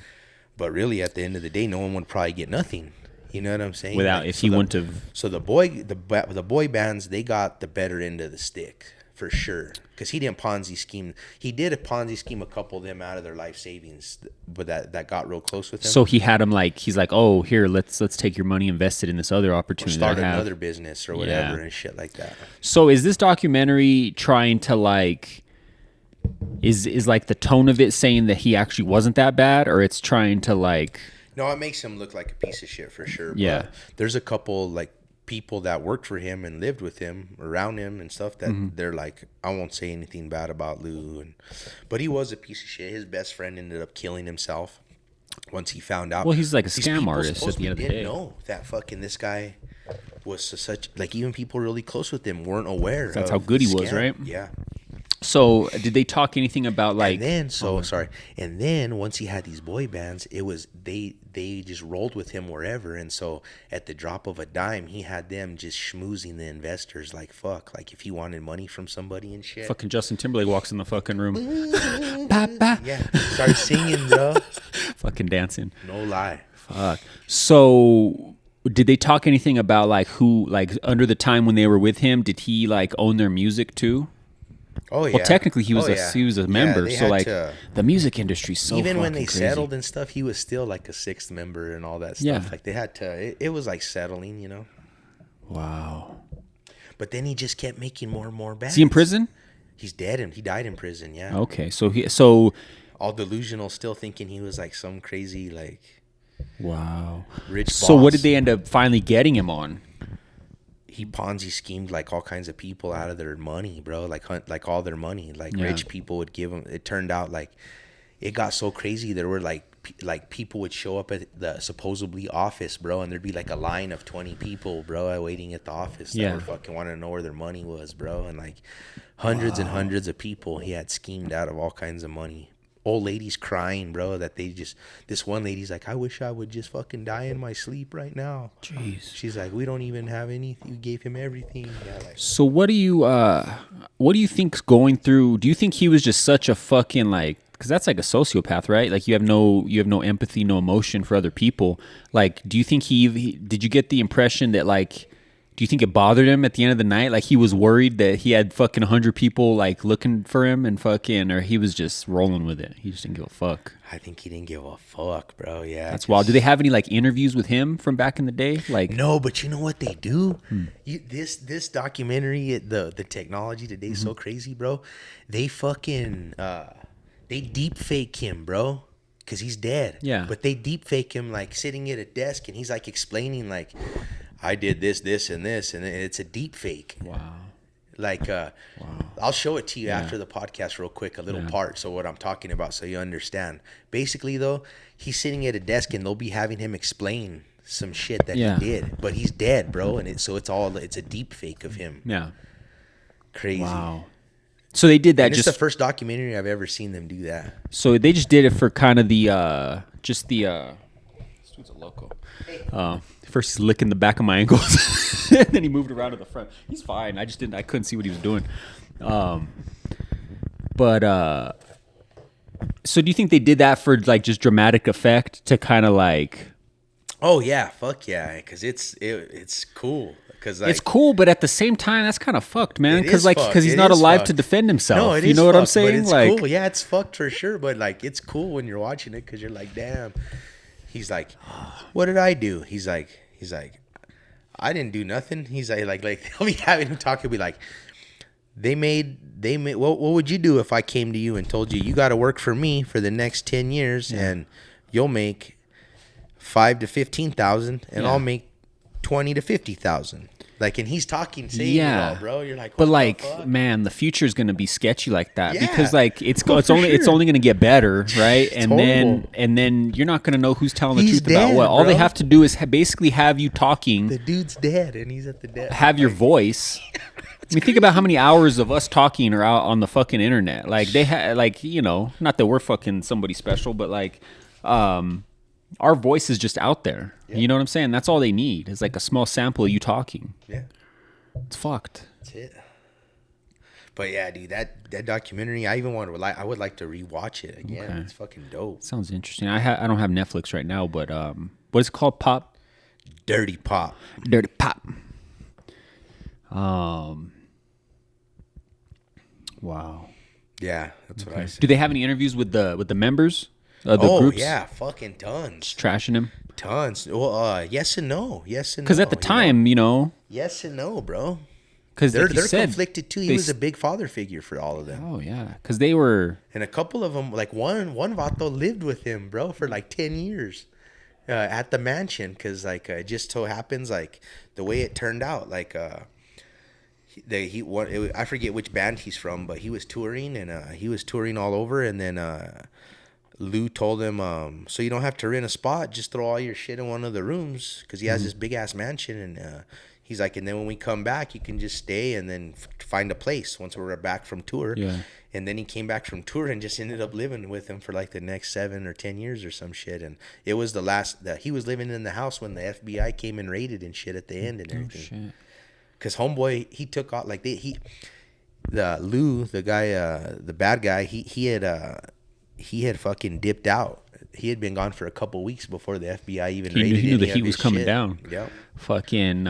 But really, at the end of the day, no one would probably get nothing. You know what I'm saying? Without Like, if he wouldn't have. So the boy bands, they got the better end of the stick for sure, because he didn't Ponzi scheme. He did a Ponzi scheme a couple of them out of their life savings, but that got real close with him. So he had him like he's like, oh, here, let's take your money invested in this other or opportunity. start that I have. another business or whatever Yeah. and shit like that. So is this documentary trying to like is like the tone of it saying that he actually wasn't that bad, or it's trying to like No, it makes him look like a piece of shit for sure. Yeah. But there's a couple like people that worked for him and lived with him, around him and stuff, that they're like, I won't say anything bad about Lou, but he was a piece of shit. His best friend ended up killing himself once he found out. Well, he's like a These scam people artist at the supposedly end of the didn't day. know that fucking this guy was such, like, even people really close with him weren't aware. That's of how good the he was, scam. right? Yeah. So did they talk anything about like And then and then once he had these boy bands, it was they just rolled with him wherever. And so at the drop of a dime, he had them just schmoozing the investors like fuck. Like if he wanted money from somebody and shit. fucking Justin Timberlake walks in the fucking room. Papa. Yeah, start singing, bro. fucking dancing. No lie. Fuck. So, did they talk anything about like who, like under the time when they were with him, did he like own their music too? Oh yeah. Well, technically he was Oh, a yeah. he was a Yeah, member, they so had like to- the music industry's so even when fucking they crazy. settled and stuff, he was still like a sixth member and all that stuff. Yeah. Like they had to. It was like settling, you know. Wow. But then he just kept making more and more bands. Is he in prison? He's dead and he died in prison. Yeah. Okay, so All delusional, still thinking he was like some crazy like wow. rich. So what boss. did they end up finally getting him on? He Ponzi schemed like all kinds of people out of their money, bro. Like all their money. Like Yeah. rich people would give him. It turned out like it got so crazy. There were like people would show up at the supposedly office, bro, and there'd be like a line of 20 people, bro, waiting at the office that Yeah. were fucking wanting to know where their money was, bro, and like hundreds and hundreds of people he had schemed out of all kinds of money. Old ladies crying, bro, that they just, this one lady's like, I wish I would just fucking die in my sleep right now. Jeez. She's like, we don't even have anything. We gave him everything. Yeah, like, So what do you think's going through? Do you think he was just such a fucking like? Because that's like a sociopath, right? Like you have no empathy, no emotion for other people. Like, do you think he did you get the impression that like? Do you think it bothered him at the end of the night? Like he was worried that he had fucking 100 people like looking for him and fucking, or he was just rolling with it. He just didn't give a fuck. I think he didn't give a fuck, bro. Yeah. That's wild. Do they have any like interviews with him from back in the day? Like, No, but you know what they do? This documentary, the technology today's Mm-hmm. so crazy, bro. They fucking they deep fake him, bro, because he's dead. Yeah. But they deep fake him like sitting at a desk and he's like explaining like, I did this, and it's a deep fake. wow. Like, I'll show it to you after the podcast real quick, a little part, so what I'm talking about, so you understand. Basically, though, he's sitting at a desk, and they'll be having him explain some shit that Yeah. he did, but he's dead, bro, and it's a deep fake of him. Yeah. Crazy. Wow. So they did that And it's just the first documentary I've ever seen them do that. so they just did it for kind of the this dude's a loco. First he's licking the back of my ankles, and then he moved around to the front. He's fine. I couldn't see what he was doing. But so do you think they did that for like just dramatic effect to kind of like? Oh yeah, fuck yeah, because it's cool. Because like, It's cool, but at the same time, that's kind of fucked, man. It Because is like, fucked. because he's It not is alive fucked. to defend himself. No, it You is know what I'm fucked, saying? But it's Like, cool. Yeah, it's fucked for sure. But like, it's cool when you're watching it because you're like, damn. He's like, what did I do? He's like, I didn't do nothing. He's like they'll be having him talk. He'll be like, they made. What would you do if I came to you and told you got to work for me for the next 10 years and you'll make 5 to 15,000 and Yeah. I'll make 20 to 50,000. Like, and he's talking, saying it all, bro. You're like, but what the like, fuck? man, the future is gonna be sketchy like that Yeah. because like it's Oh, for only sure. gonna get better, right? And horrible. then you're not gonna know who's telling the He's truth about dead, what. All they bro. have to do is basically have you talking, The dude's dead and he's at the death. have your voice. I mean, think about how many hours of us talking are out on the fucking internet. Like they had, like, you know, not that we're fucking somebody special, but like, our voice is just out there. You know what I'm saying? That's all they need is like a small sample of you talking. Yeah, It's fucked. that's it. But yeah, dude, that documentary, I would like to rewatch it again. Okay. It's fucking dope. Sounds interesting. I don't have Netflix right now, but what is it called? Pop? Dirty Pop. Dirty Pop. Wow. Yeah, that's what I said. Do they have any interviews with the members of the Oh groups? yeah, fucking tons, Trashing him? tons. Well, yes and no, Because at the you know? time, you know, yes and no, bro. because They're like you said, conflicted too. He they was a s- big father figure for all of them. Oh yeah, because they were. And a couple of them, like one Vato lived with him, bro, for like 10 years at the mansion. Because like it just so happens, like the way it turned out, like I forget which band he's from, but he was touring and he was touring all over. And then Lou told him, so you don't have to rent a spot, just throw all your shit in one of the rooms because he has this big ass mansion. And he's like, and then when we come back, you can just stay and then find a place once we're back from tour. Yeah. And then he came back from tour and just ended up living with him for like the next 7 or 10 years or some shit. And it was the last that he was living in the house when the FBI came and raided and shit at the end and everything. Shit. Cause homeboy, he took off like the Lou, the guy, the bad guy, he had fucking dipped out he had been gone for a couple weeks before the FBI even He raided knew the any heat of was his coming shit. down. Yep. Fucking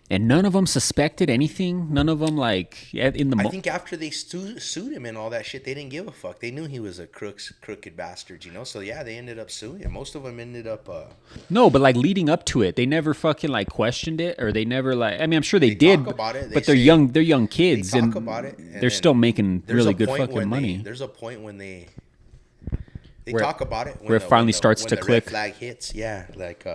and none of them suspected anything. None of them like in the I think after they sued him and all that shit, they didn't give a fuck. They knew he was a crooked bastard, you know. So yeah, they ended up suing him. Most of them ended up. No, but like leading up to it, they never fucking like questioned it, or they never like. I mean, I'm sure they did, talk about it. but they're young. They're young kids, They talk and about it, and they're then still making there's really a good point fucking when money. There's a point when they Where- talk about it where it finally starts when to the click. Red flag hits, yeah. Like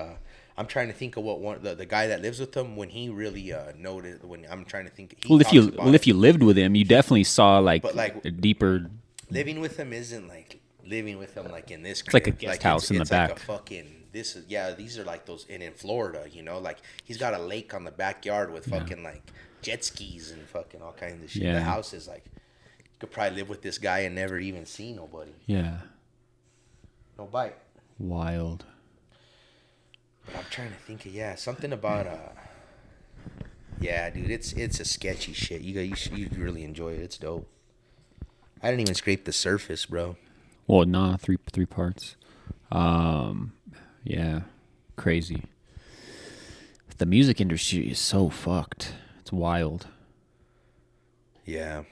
I'm trying to think of what one the guy that lives with them when he really noted. When I'm trying to think. Well, if you lived with him, you definitely saw like, But, like, a deeper. living with him isn't like living with him like in this. It's like a crib. guest house in the it's back. Like a fucking this is these are like those in Florida, you know, like he's got a lake on the backyard with fucking like jet skis and fucking all kinds of shit. Yeah. The house is like you could probably live with this guy and never even see nobody. Yeah, No bite. wild. But I'm trying to think of something about yeah, dude, it's a sketchy shit. You'd really enjoy it. It's dope. I didn't even scrape the surface, bro. Well, nah, three parts. Yeah, crazy. The music industry is so fucked. It's wild. Yeah.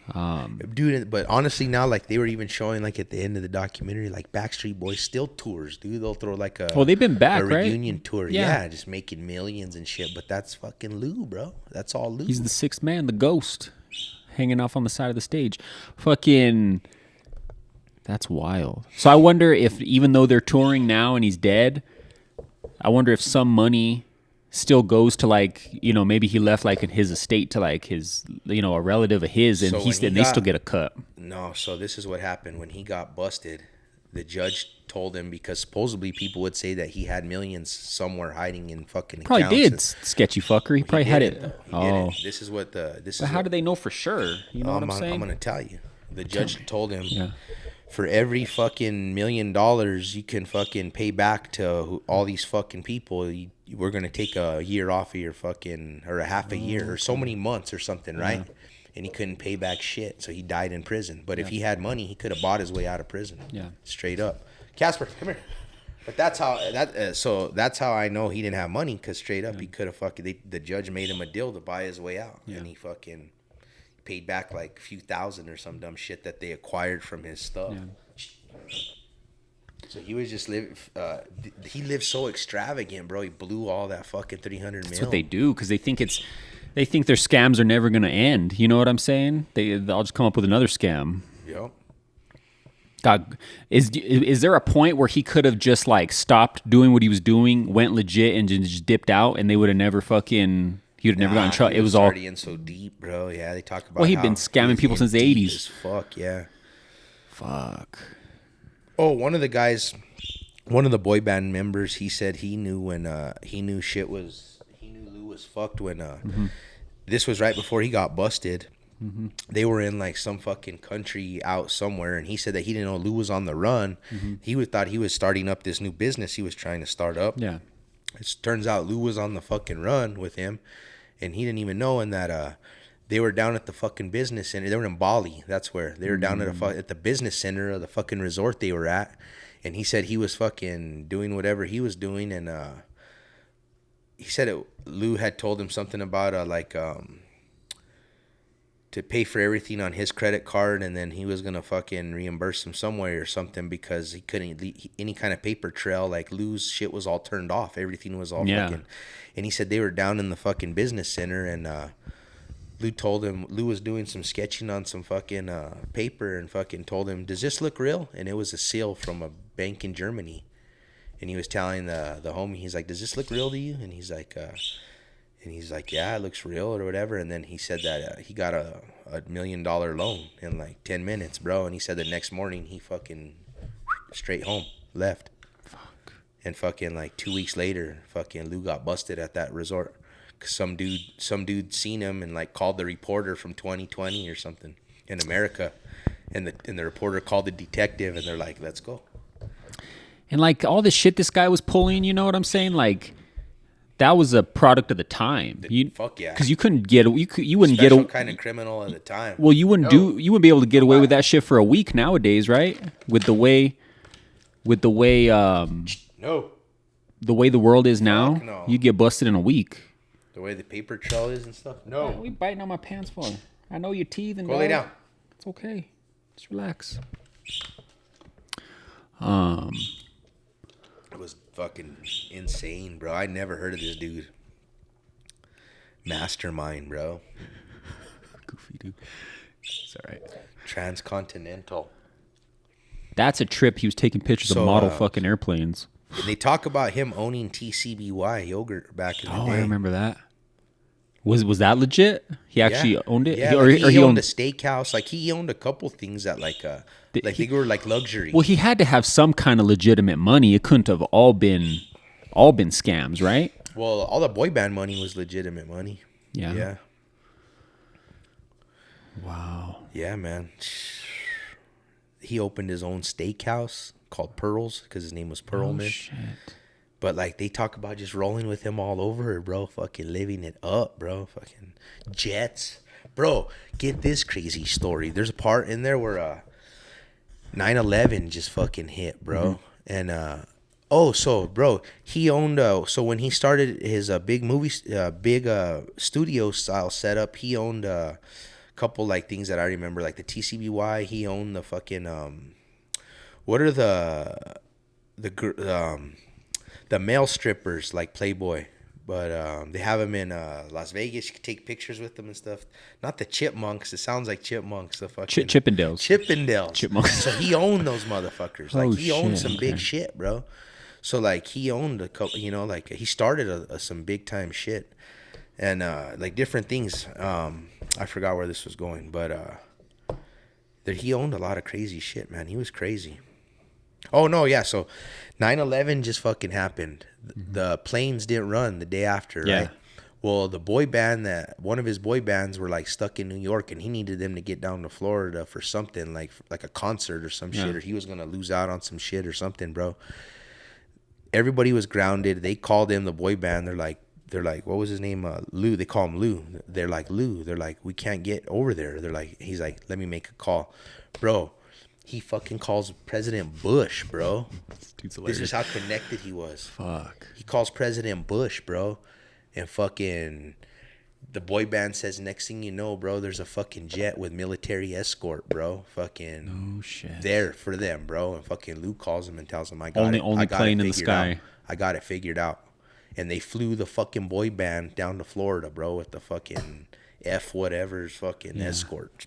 Dude, but honestly now, like, they were even showing, like, at the end of the documentary, like, Backstreet Boys still tours, dude. They'll throw, like, Well, they've been back, a right? reunion tour. Yeah. Yeah, just making millions and shit. But that's fucking Lou, bro. That's all Lou. He's the sixth man, the ghost, hanging off on the side of the stage. Fucking, that's wild. So I wonder if, even though they're touring now and he's dead, I wonder if some money still goes to, like, you know, maybe he left like in his estate to like his, you know, a relative of his, and So when they still get a cut. No, so this is what happened. When he got busted, the judge told him, because supposedly people would say that he had millions somewhere hiding in fucking Probably accounts. did, sketchy fucker. He probably had it. He Oh, didn't. This is what but how do they know for sure? You know what I'm saying? I'm gonna tell you. The judge told him, Yeah. for every fucking $1 million you can fucking pay back to all these fucking people, we're gonna take a year off of your fucking, or a half a year, or so many months or something, right? And he couldn't pay back shit, so he died in prison. But if he had money, he could have bought his way out of prison. Yeah. Straight up. Casper, come here. But that's how so that's how I know he didn't have money, because straight up he could have fucking, the judge made him a deal to buy his way out, and he fucking paid back like a few thousand or some dumb shit that they acquired from his stuff. So he was just he lived so extravagant, bro. He blew all that fucking 300 That's mil. what they do, because they think their scams are never going to end. You know what I'm saying? They'll just come up with another scam. Yep. God, is there a point where he could have just like stopped doing what he was doing, went legit, and just dipped out, and they would have never fucking, he would have never gotten in trouble? He It was all, already in so deep, bro. Yeah, they talk about. Well, he'd how been scamming he was people in since the deep 80s. as fuck, yeah. fuck. Oh, one of the boy band members, he said he knew when he knew Lou was fucked when this was right before he got busted. They were in like some fucking country out somewhere, and he said that he didn't know Lou was on the run. He thought he was starting up this new business he was trying to start up. Yeah. It turns out Lou was on the fucking run with him, and he didn't even know. And that they were down at the fucking business center. They were in Bali. That's where they were down at the business center of the fucking resort they were at. And he said he was fucking doing whatever he was doing, and he said Lou had told him something about to pay for everything on his credit card, and then he was gonna fucking reimburse him some way or something, because he couldn't any kind of paper trail. Like, Lou's shit was all turned off. Everything was all fucking. And he said they were down in the fucking business center, and Lou told him, Lou was doing some sketching on some fucking paper, and fucking told him, "Does this look real?" And it was a seal from a bank in Germany. And he was telling the homie, he's like, "Does this look real to you?" And he's like, "Yeah, it looks real," or whatever. And then he said that he got a $1 million loan in like 10 minutes, bro. And he said the next morning he fucking straight home, left. Fuck. And fucking like 2 weeks later, fucking Lou got busted at that resort. Cause some dude seen him and like called the reporter from 2020 or something in America. And the reporter called the detective, and they're like, "Let's go." And like all this shit this guy was pulling, you know what I'm saying? Like, that was a product of the time. Fuck yeah. Because you couldn't get, you wouldn't Special get, kind of criminal at the time. well, you wouldn't be able to get away with that shit for a week nowadays, right? With the way with the way No. the way the world is now, no. you get busted in a week. The way the paper trail is and stuff. No. What are you biting on my pants for? I know your teeth and Go lay down. It's okay. Just relax. It was fucking insane, bro. I never heard of this dude. Mastermind, bro. Goofy dude. It's all right. Transcontinental. That's a trip. He was taking pictures of model fucking airplanes. And they talk about him owning TCBY yogurt back in the day. Oh, I remember that. Was that legit? He actually owned it? Yeah, or he owned a steakhouse. Like, he owned a couple things that, like they were like luxury. Well, he had to have some kind of legitimate money. It couldn't have all been scams, right? Well, all the boy band money was legitimate money. Yeah. Yeah. Wow. Yeah, man. He opened his own steakhouse called Pearls because his name was Pearlman. Oh, shit. But, like, they talk about just rolling with him all over, bro. Fucking living it up, bro. Fucking jets. Bro, get this crazy story. There's a part in there where 9/11 just fucking hit, bro. Mm-hmm. And, so, bro, he owned, so when he started his big studio style setup, he owned a couple, like, things that I remember, like the TCBY. He owned the fucking, what are the male strippers like Playboy, but they have them in Las Vegas. You can take pictures with them and stuff. Not the Chipmunks. It sounds like Chipmunks. The fucking Chippendales. Chipmunks. So he owned those motherfuckers. Like, he owned some big okay. shit, bro. So, like, he owned a couple. You know, like, he started some big time shit, and like different things. I forgot where this was going, but he owned a lot of crazy shit, man. He was crazy. Oh, no, yeah, so 9/11 just fucking happened. Mm-hmm. The planes didn't run the day after, right? Well, the boy band, one of his boy bands were, like, stuck in New York, and he needed them to get down to Florida for something, like a concert or some shit, or he was going to lose out on some shit or something, bro. Everybody was grounded. They called him, the boy band. They're like, what was his name? Lou. They call him Lou. They're like, Lou. They're like, we can't get over there. He's like, let me make a call. Bro. He fucking calls President Bush, bro. This is how connected he was. Fuck. He calls President Bush, bro. And fucking the boy band says, next thing you know, bro, there's a fucking jet with military escort, bro. Fucking no shit. There for them, bro. And fucking Luke calls him and tells him, I got only plane in the sky. I got it figured out. And they flew the fucking boy band down to Florida, bro, with the fucking F whatever's fucking escort.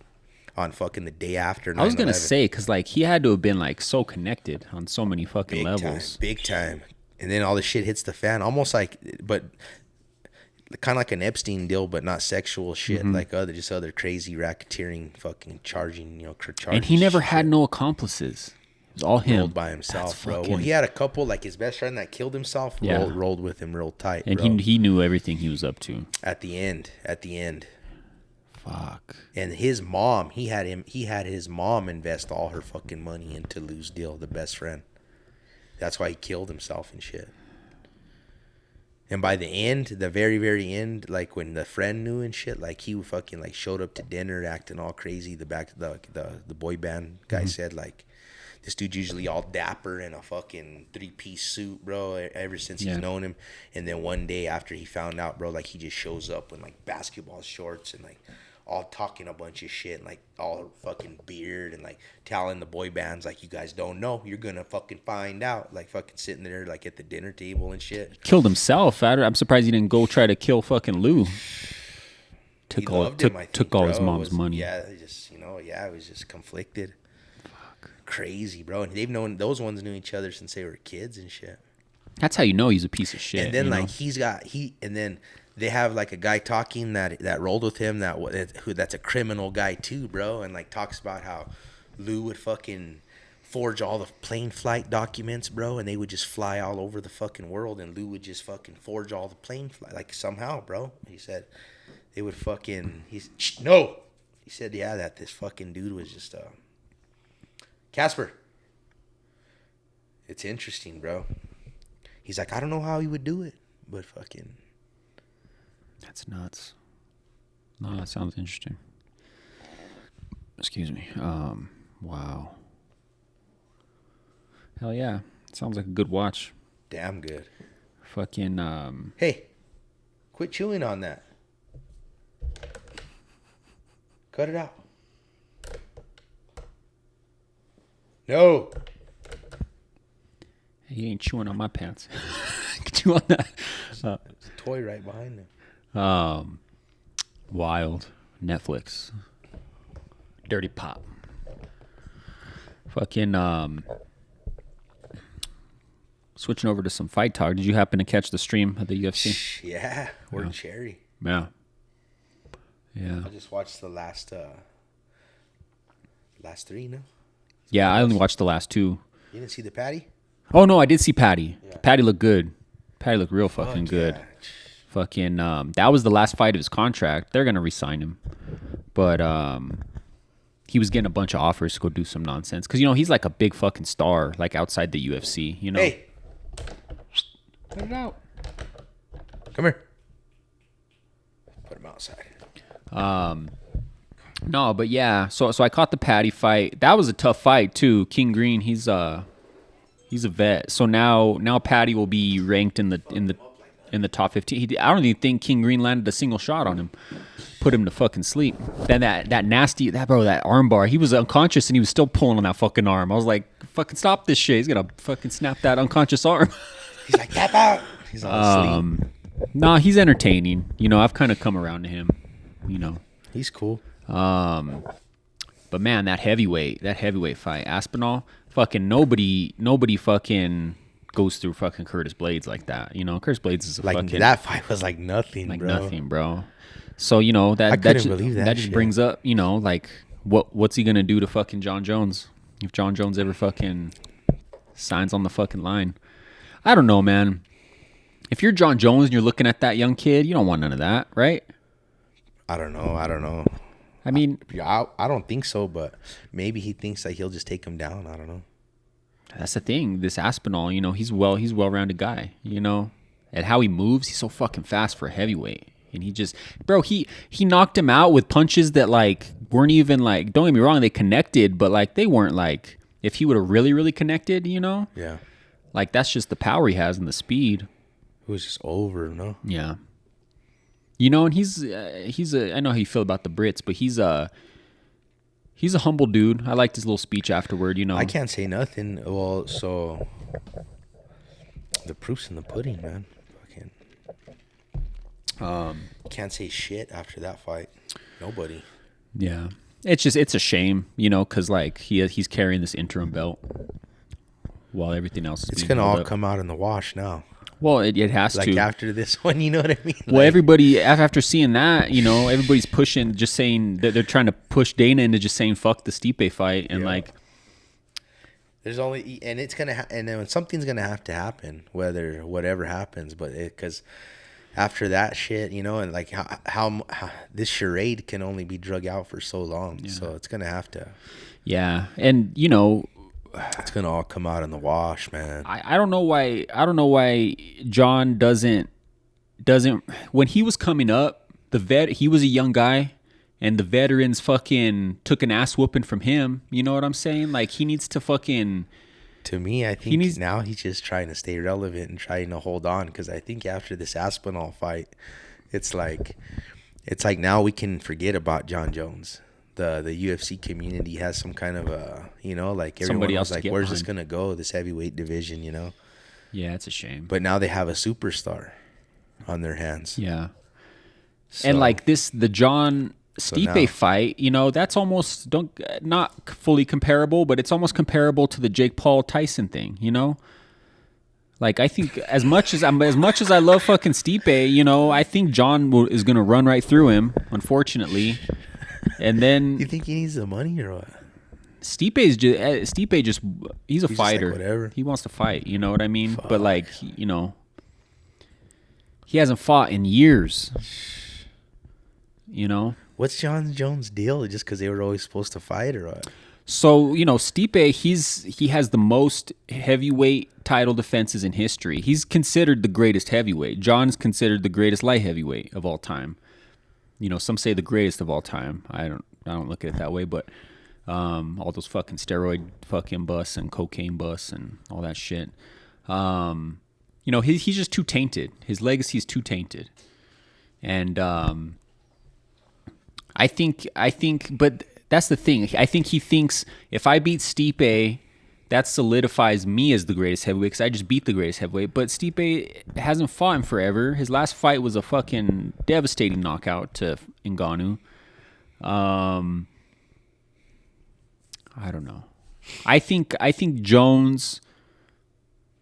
On fucking the day after 9/11. I was gonna say, because, like, he had to have been, like, so connected on so many fucking levels. Big time. And then all the shit hits the fan, almost like, but kind of like an Epstein deal, but not sexual shit, like other crazy racketeering, fucking charging, And he never had no accomplices. It was all him. Rolled by himself, bro. Well, he had a couple, like his best friend that killed himself, rolled with him real tight, and bro. he knew everything he was up to. At the end. Fuck. And his mom, he had his mom invest all her fucking money into Lou's deal, the best friend. That's why he killed himself and shit. And by the end, the very, very end, like when the friend knew and shit, like he fucking like showed up to dinner acting all crazy. The boy band guy said, like, this dude's usually all dapper in a fucking 3-piece suit, bro, ever since he's known him. And then one day after he found out, bro, like he just shows up with like basketball shorts and like all talking a bunch of shit and like all fucking beard and like telling the boy bands, like, you guys don't know, you're gonna fucking find out, like fucking sitting there like at the dinner table and shit. Killed himself. I'm surprised he didn't go try to kill fucking Lou. Took all his mom's money. Yeah, it was just conflicted. Fuck. Crazy, bro. And those ones knew each other since they were kids and shit. That's how you know he's a piece of shit. And then and then they have like a guy talking that rolled with him that's a criminal guy too, bro, and like talks about how Lou would fucking forge all the plane flight documents, bro, and they would just fly all over the fucking world, and Lou would just fucking forge all the plane flight, like somehow, bro. He said they would fucking he said that this fucking dude was just Casper. It's interesting, bro. He's like, I don't know how he would do it, but fucking. That's nuts. No, that sounds interesting. Excuse me. Wow. Hell yeah. Sounds like a good watch. Damn good. Fucking Hey, quit chewing on that. Cut it out. No. he ain't chewing on my pants. Chew on that. There's a toy right behind him. Wild. Netflix. Dirty Pop. Fucking switching over to some fight talk. Did you happen to catch the stream of the UFC? Yeah, we're cherry. Yeah. Yeah. I just watched the last three, no? Yeah, I only watched the last two. You didn't see the Patty? Oh no, I did see Patty. Yeah. Patty looked good. Patty looked real fucking Fuck good. yeah. Fucking that was the last fight of his contract. They're gonna re-sign him. But he was getting a bunch of offers to go do some nonsense. Cause he's like a big fucking star, like outside the UFC, Hey, Put it out. come here. Put him outside. No, but yeah. So I caught the Patty fight. That was a tough fight too. King Green, he's a vet. So now Patty will be ranked in the top 15. I don't even think King Green landed a single shot on him. Put him to fucking sleep. Then that nasty that armbar. He was unconscious and he was still pulling on that fucking arm. I was like, fucking stop this shit. He's gonna fucking snap that unconscious arm. He's like, tap out. He's on sleep. Nah, he's entertaining. I've kind of come around to him. He's cool. But man, that heavyweight fight, Aspinall, fucking nobody fucking goes through fucking Curtis Blades like that. Curtis Blades is a Like fucking that fight was like nothing, like bro. nothing, bro. So I couldn't believe that just shit. brings up, like what's he gonna do to fucking John Jones if John Jones ever fucking signs on the fucking line? I don't know, man. If you're John Jones and you're looking at that young kid, you don't want none of that, right? I don't know. I mean, I don't think so, but maybe he thinks that he'll just take him down. I don't know. that's the thing. This Aspinall, he's a well-rounded guy, and how he moves, he's so fucking fast for a heavyweight. And he just, bro, he knocked him out with punches that like weren't even like, don't get me wrong, they connected, but like they weren't like, if he would have really, really connected, Yeah. like that's just the power he has and the speed. It was just over, no? Yeah. And he's I know how you feel about the Brits, but he's a humble dude. I liked his little speech afterward, I can't say nothing. Well, so the proof's in the pudding, man. Fucking can't say shit after that fight. Nobody. Yeah. It's a shame, because like he's carrying this interim belt while everything else is It's being gonna held all up. come out in the wash now. Well, it has Like to. after this one, you know what I mean? Well, everybody after seeing that, everybody's pushing, just saying that they're trying to push Dana into just saying fuck the Stipe fight, and Yeah. like, There's only, and it's gonna, and then something's gonna have to happen, whatever happens. But because after that shit, and like how this charade can only be drug out for so long, so it's gonna have to. yeah, and It's gonna all come out in the wash, man. I don't know why John doesn't when he was coming up, he was a young guy, and the veterans fucking took an ass whooping from him. You know what I'm saying? Like he needs to fucking. To me, I think now he's just trying to stay relevant and trying to hold on, because I think after this Aspinall fight, it's like now we can forget about John Jones. The UFC community has some kind of a, like Somebody everyone else was to like, get where's this behind. gonna go? This heavyweight division, Yeah, it's a shame. But now they have a superstar on their hands. Yeah. So, And like the John Stipe now- fight, that's almost not fully comparable, but it's almost comparable to the Jake Paul Tyson thing, Like I think as much as I love fucking Stipe, I think John is gonna run right through him, unfortunately. And then you think he needs the money or what? Stipe just he's a like, fighter. whatever. He wants to fight, you know what I mean? But like, he hasn't fought in years. What's John Jones' deal? Just because they were always supposed to fight or what? So, Stipe, he has the most heavyweight title defenses in history. He's considered the greatest heavyweight. John's considered the greatest light heavyweight of all time. Some say the greatest of all time. I don't look at it that way, but all those fucking steroid fucking busts and cocaine busts and all that shit. You know, he's just too tainted. His legacy is too tainted. And I think, but that's the thing. I think he thinks if I beat Stipe, that solidifies me as the greatest heavyweight because I just beat the greatest heavyweight. But Stipe hasn't fought in forever. His last fight was a fucking devastating knockout to Ngannou. I don't know. I think Jones.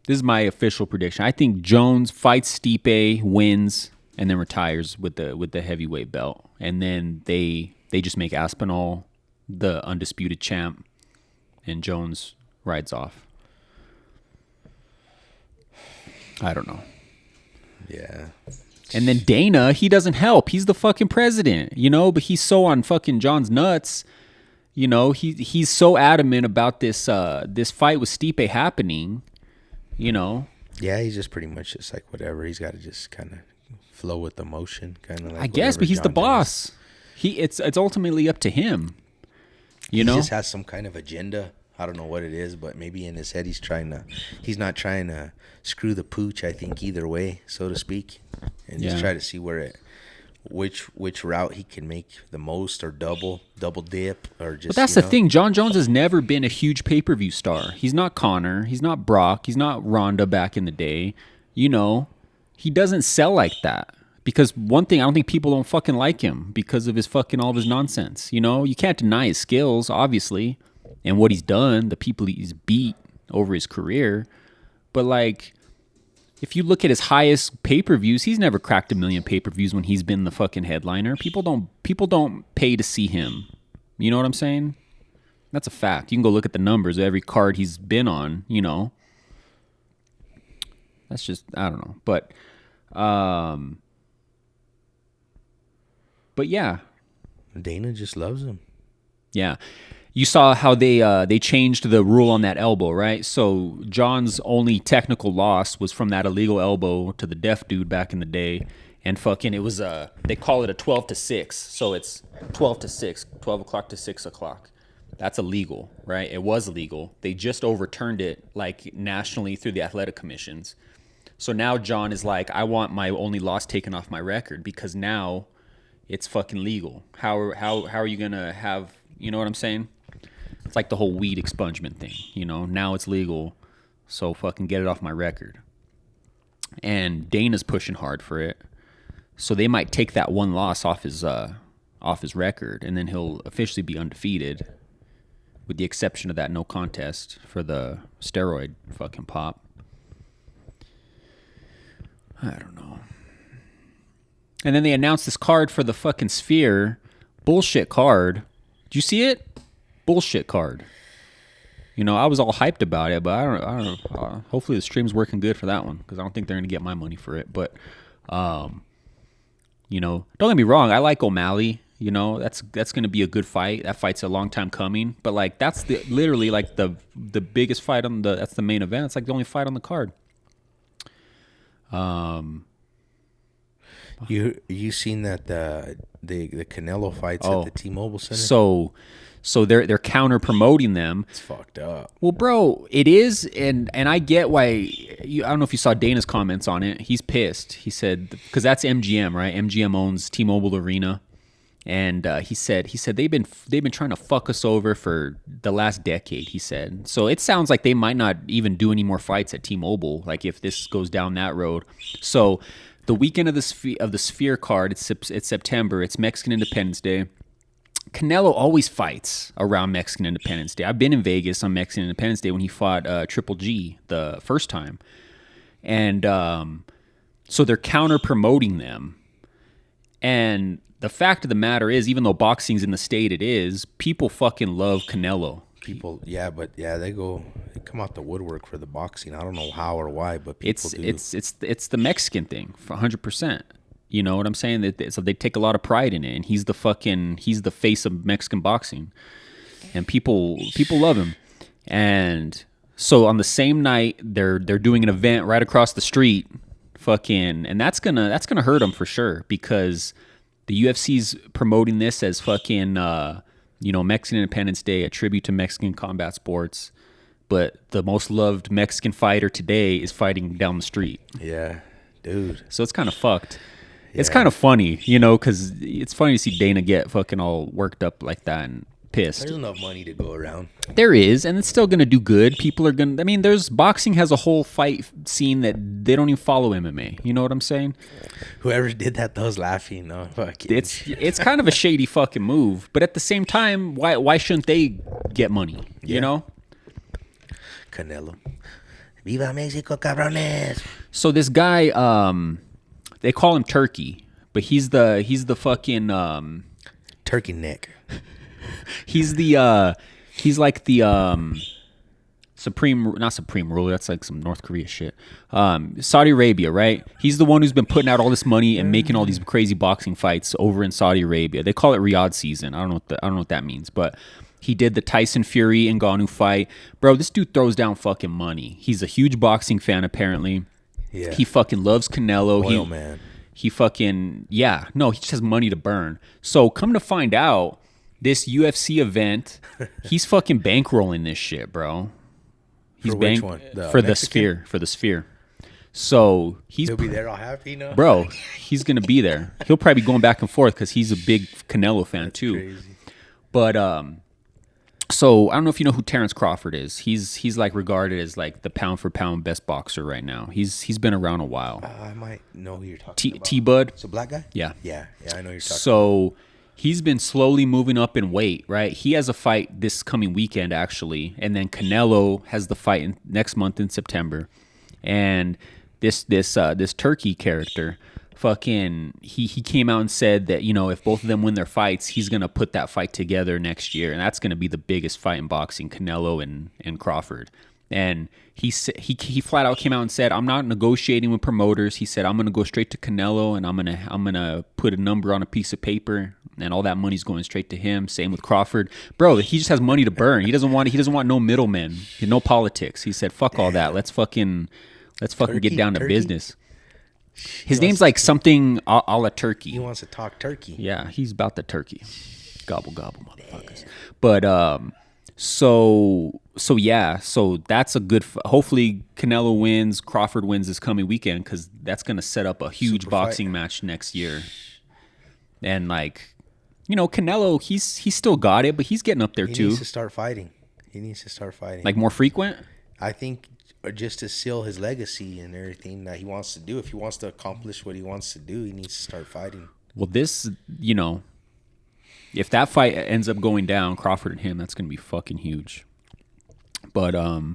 This is my official prediction. I think Jones fights Stipe, wins, and then retires with the heavyweight belt, and then they just make Aspinall the undisputed champ, and Jones rides off. I don't know. Yeah. And then Dana, he doesn't help. He's the fucking president, you know, but he's so on fucking John's nuts. You know, he's so adamant about this fight with Stipe happening, you know. Yeah, he's just pretty much just like whatever. He's got to just kind of flow with the motion, kind of like I guess, but he's John the boss. It's ultimately up to him. You know, he just has some kind of agenda. I don't know what it is, but maybe in his head he's not trying to screw the pooch, I think, either way, so to speak, and just try to see which route he can make the most, or double dip, or just. But that's the thing. John Jones has never been a huge pay-per-view star. He's not Conor. He's not Brock. He's not Ronda back in the day. You know, he doesn't sell like that. Because one thing, I don't think people don't fucking like him because of his fucking all of his nonsense. You know, you can't deny his skills, obviously, and what he's done, the people he's beat over his career. But like, if you look at his highest pay-per-views, he's never cracked 1 million pay-per-views when he's been the fucking headliner. People don't pay to see him. You know what I'm saying? That's a fact. You can go look at the numbers of every card he's been on, you know. That's just, I don't know. But yeah. Dana just loves him. Yeah. You saw how they changed the rule on that elbow, right? So John's only technical loss was from that illegal elbow to the deaf dude back in the day. And fucking it was they call it a 12 to 6. So it's 12 to 6, 12 o'clock to 6 o'clock. That's illegal, right? It was illegal. They just overturned it like nationally through the athletic commissions. So now John is like, I want my only loss taken off my record because now it's fucking legal. How are you gonna have, you know what I'm saying? It's like the whole weed expungement thing, you know. Now it's legal, so fucking get it off my record. And Dana's pushing hard for it, so they might take that one loss off his record, and then he'll officially be undefeated, with the exception of that no contest for the steroid fucking pop. I don't know. And then they announced this card for the fucking Sphere. Bullshit card. Did you see it? Bullshit card. You know, I was all hyped about it, but I don't know. Hopefully the stream's working good for that one because I don't think they're going to get my money for it. But, you know, don't get me wrong. I like O'Malley. You know, that's going to be a good fight. That fight's a long time coming. But, like, that's literally, like, the biggest fight that's the main event. It's, like, the only fight on the card. You seen that the Canelo fights at the T-Mobile Center? So they're counter promoting them. It's fucked up. Well, bro, it is, and I get why. I don't know if you saw Dana's comments on it. He's pissed. He said because that's MGM, right? MGM owns T-Mobile Arena, and he said they've been trying to fuck us over for the last decade. He said so. It sounds like they might not even do any more fights at T-Mobile. Like if this goes down that road, so. The weekend of the Sphere card, it's September. It's Mexican Independence Day. Canelo always fights around Mexican Independence Day. I've been in Vegas on Mexican Independence Day when he fought Triple G the first time. And so they're counter-promoting them. And the fact of the matter is, even though boxing's in the state it is, people fucking love Canelo. People, they come out the woodwork for the boxing. I don't know how or why, but people do. It's the Mexican thing for 100%. You know what I'm saying? So they take a lot of pride in it, and he's the face of Mexican boxing, and people love him. And so on the same night, they're doing an event right across the street, and that's gonna hurt him for sure because the UFC's promoting this as fucking. Mexican Independence Day, a tribute to Mexican combat sports. But the most loved Mexican fighter today is fighting down the street. Yeah, dude. So it's kind of fucked. Yeah. It's kind of funny, because it's funny to see Dana get fucking all worked up like that and pissed. There's enough money to go around. There is, and it's still going to do good. People are going to, boxing has a whole fight scene that they don't even follow MMA. You know what I'm saying? Whoever did that, was laughing. No, fuck it. It's kind of a shady fucking move. But at the same time, why shouldn't they get money? You know? Canelo. Viva Mexico, cabrones. So this guy, they call him Turkey, but he's the fucking turkey neck. He's like the not supreme ruler. That's like some North Korea shit. Saudi Arabia, right? He's the one who's been putting out all this money and making all these crazy boxing fights over in Saudi Arabia. They call it Riyadh season. I don't know what that means, but he did the Tyson Fury and Ngannou fight. Bro, this dude throws down fucking money. He's a huge boxing fan, apparently. Yeah. He fucking loves Canelo. Oil man. He fucking, he just has money to burn. So come to find out, this UFC event, he's fucking bankrolling this shit, bro. He's which one? For the Sphere. So he'll be there all happy, no? Bro, he's going to be there. He'll probably be going back and forth because he's a big Canelo fan. That's too. Crazy. But, so I don't know if you know who Terrence Crawford is. He's like regarded as like the pound for pound best boxer right now. He's been around a while. I might know who you're talking about. T-Bud. It's a black guy? Yeah. Yeah, I know you're talking So he's been slowly moving up in weight, right? He has a fight this coming weekend actually, and then Canelo has the fight next month in September. And this Turkey character, fucking he came out and said that if both of them win their fights, he's gonna put that fight together next year, and that's gonna be the biggest fight in boxing, Canelo and Crawford. And he flat out came out and said, I'm not negotiating with promoters. He said, I'm gonna go straight to Canelo, and I'm gonna put a number on a piece of paper, and all that money's going straight to him. Same with Crawford, bro. He just has money to burn. He doesn't want no middlemen, no politics. He said, fuck all that. Let's fucking get down to business. His name's like something a la Turkey. He wants to talk turkey. Yeah, he's about the turkey. Gobble, gobble, motherfuckers. But, so that's a good, hopefully Canelo wins, Crawford wins this coming weekend, because that's going to set up a huge boxing match next year. And like, Canelo, he's still got it, but he's getting up there too. He needs to start fighting. Like more frequent? I think just to seal his legacy and everything that he wants to do. If he wants to accomplish what he wants to do, he needs to start fighting. Well, this, if that fight ends up going down, Crawford and him, that's going to be fucking huge. But yeah.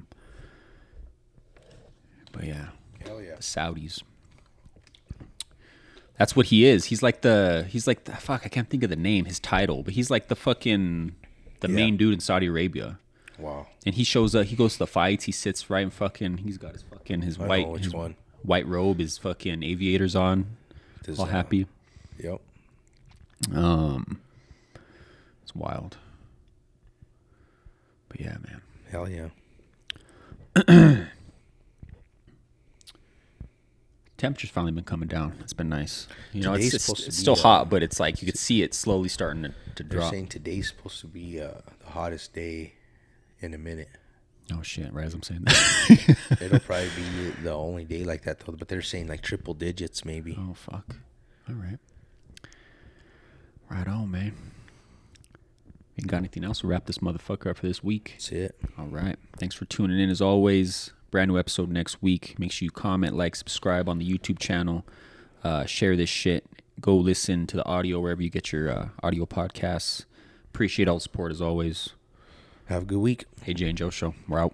Hell yeah. The Saudis. That's what he is. He's like the fuck, I can't think of the name, his title, but he's like the main dude in Saudi Arabia. Wow. And he shows up, he goes to the fights, he sits right in fucking, he's got his white robe, his fucking aviators on, all happy. Yep. It's wild. But yeah, man. Hell yeah. Temperature's finally been coming down. It's been nice. It's still hot, but it's like you could see it slowly starting to drop. They're saying today's supposed to be the hottest day in a minute. Oh shit! Right as I'm saying that, it'll probably be the only day like that though. But they're saying like triple digits maybe. Oh fuck! All right, right on, man. You got anything else? We'll wrap this motherfucker up for this week. That's it. All right. Thanks for tuning in as always. Brand new episode next week. Make sure you comment, like, subscribe on the YouTube channel. Share this shit. Go listen to the audio wherever you get your audio podcasts. Appreciate all the support as always. Have a good week. AJ and Joe Show. We're out.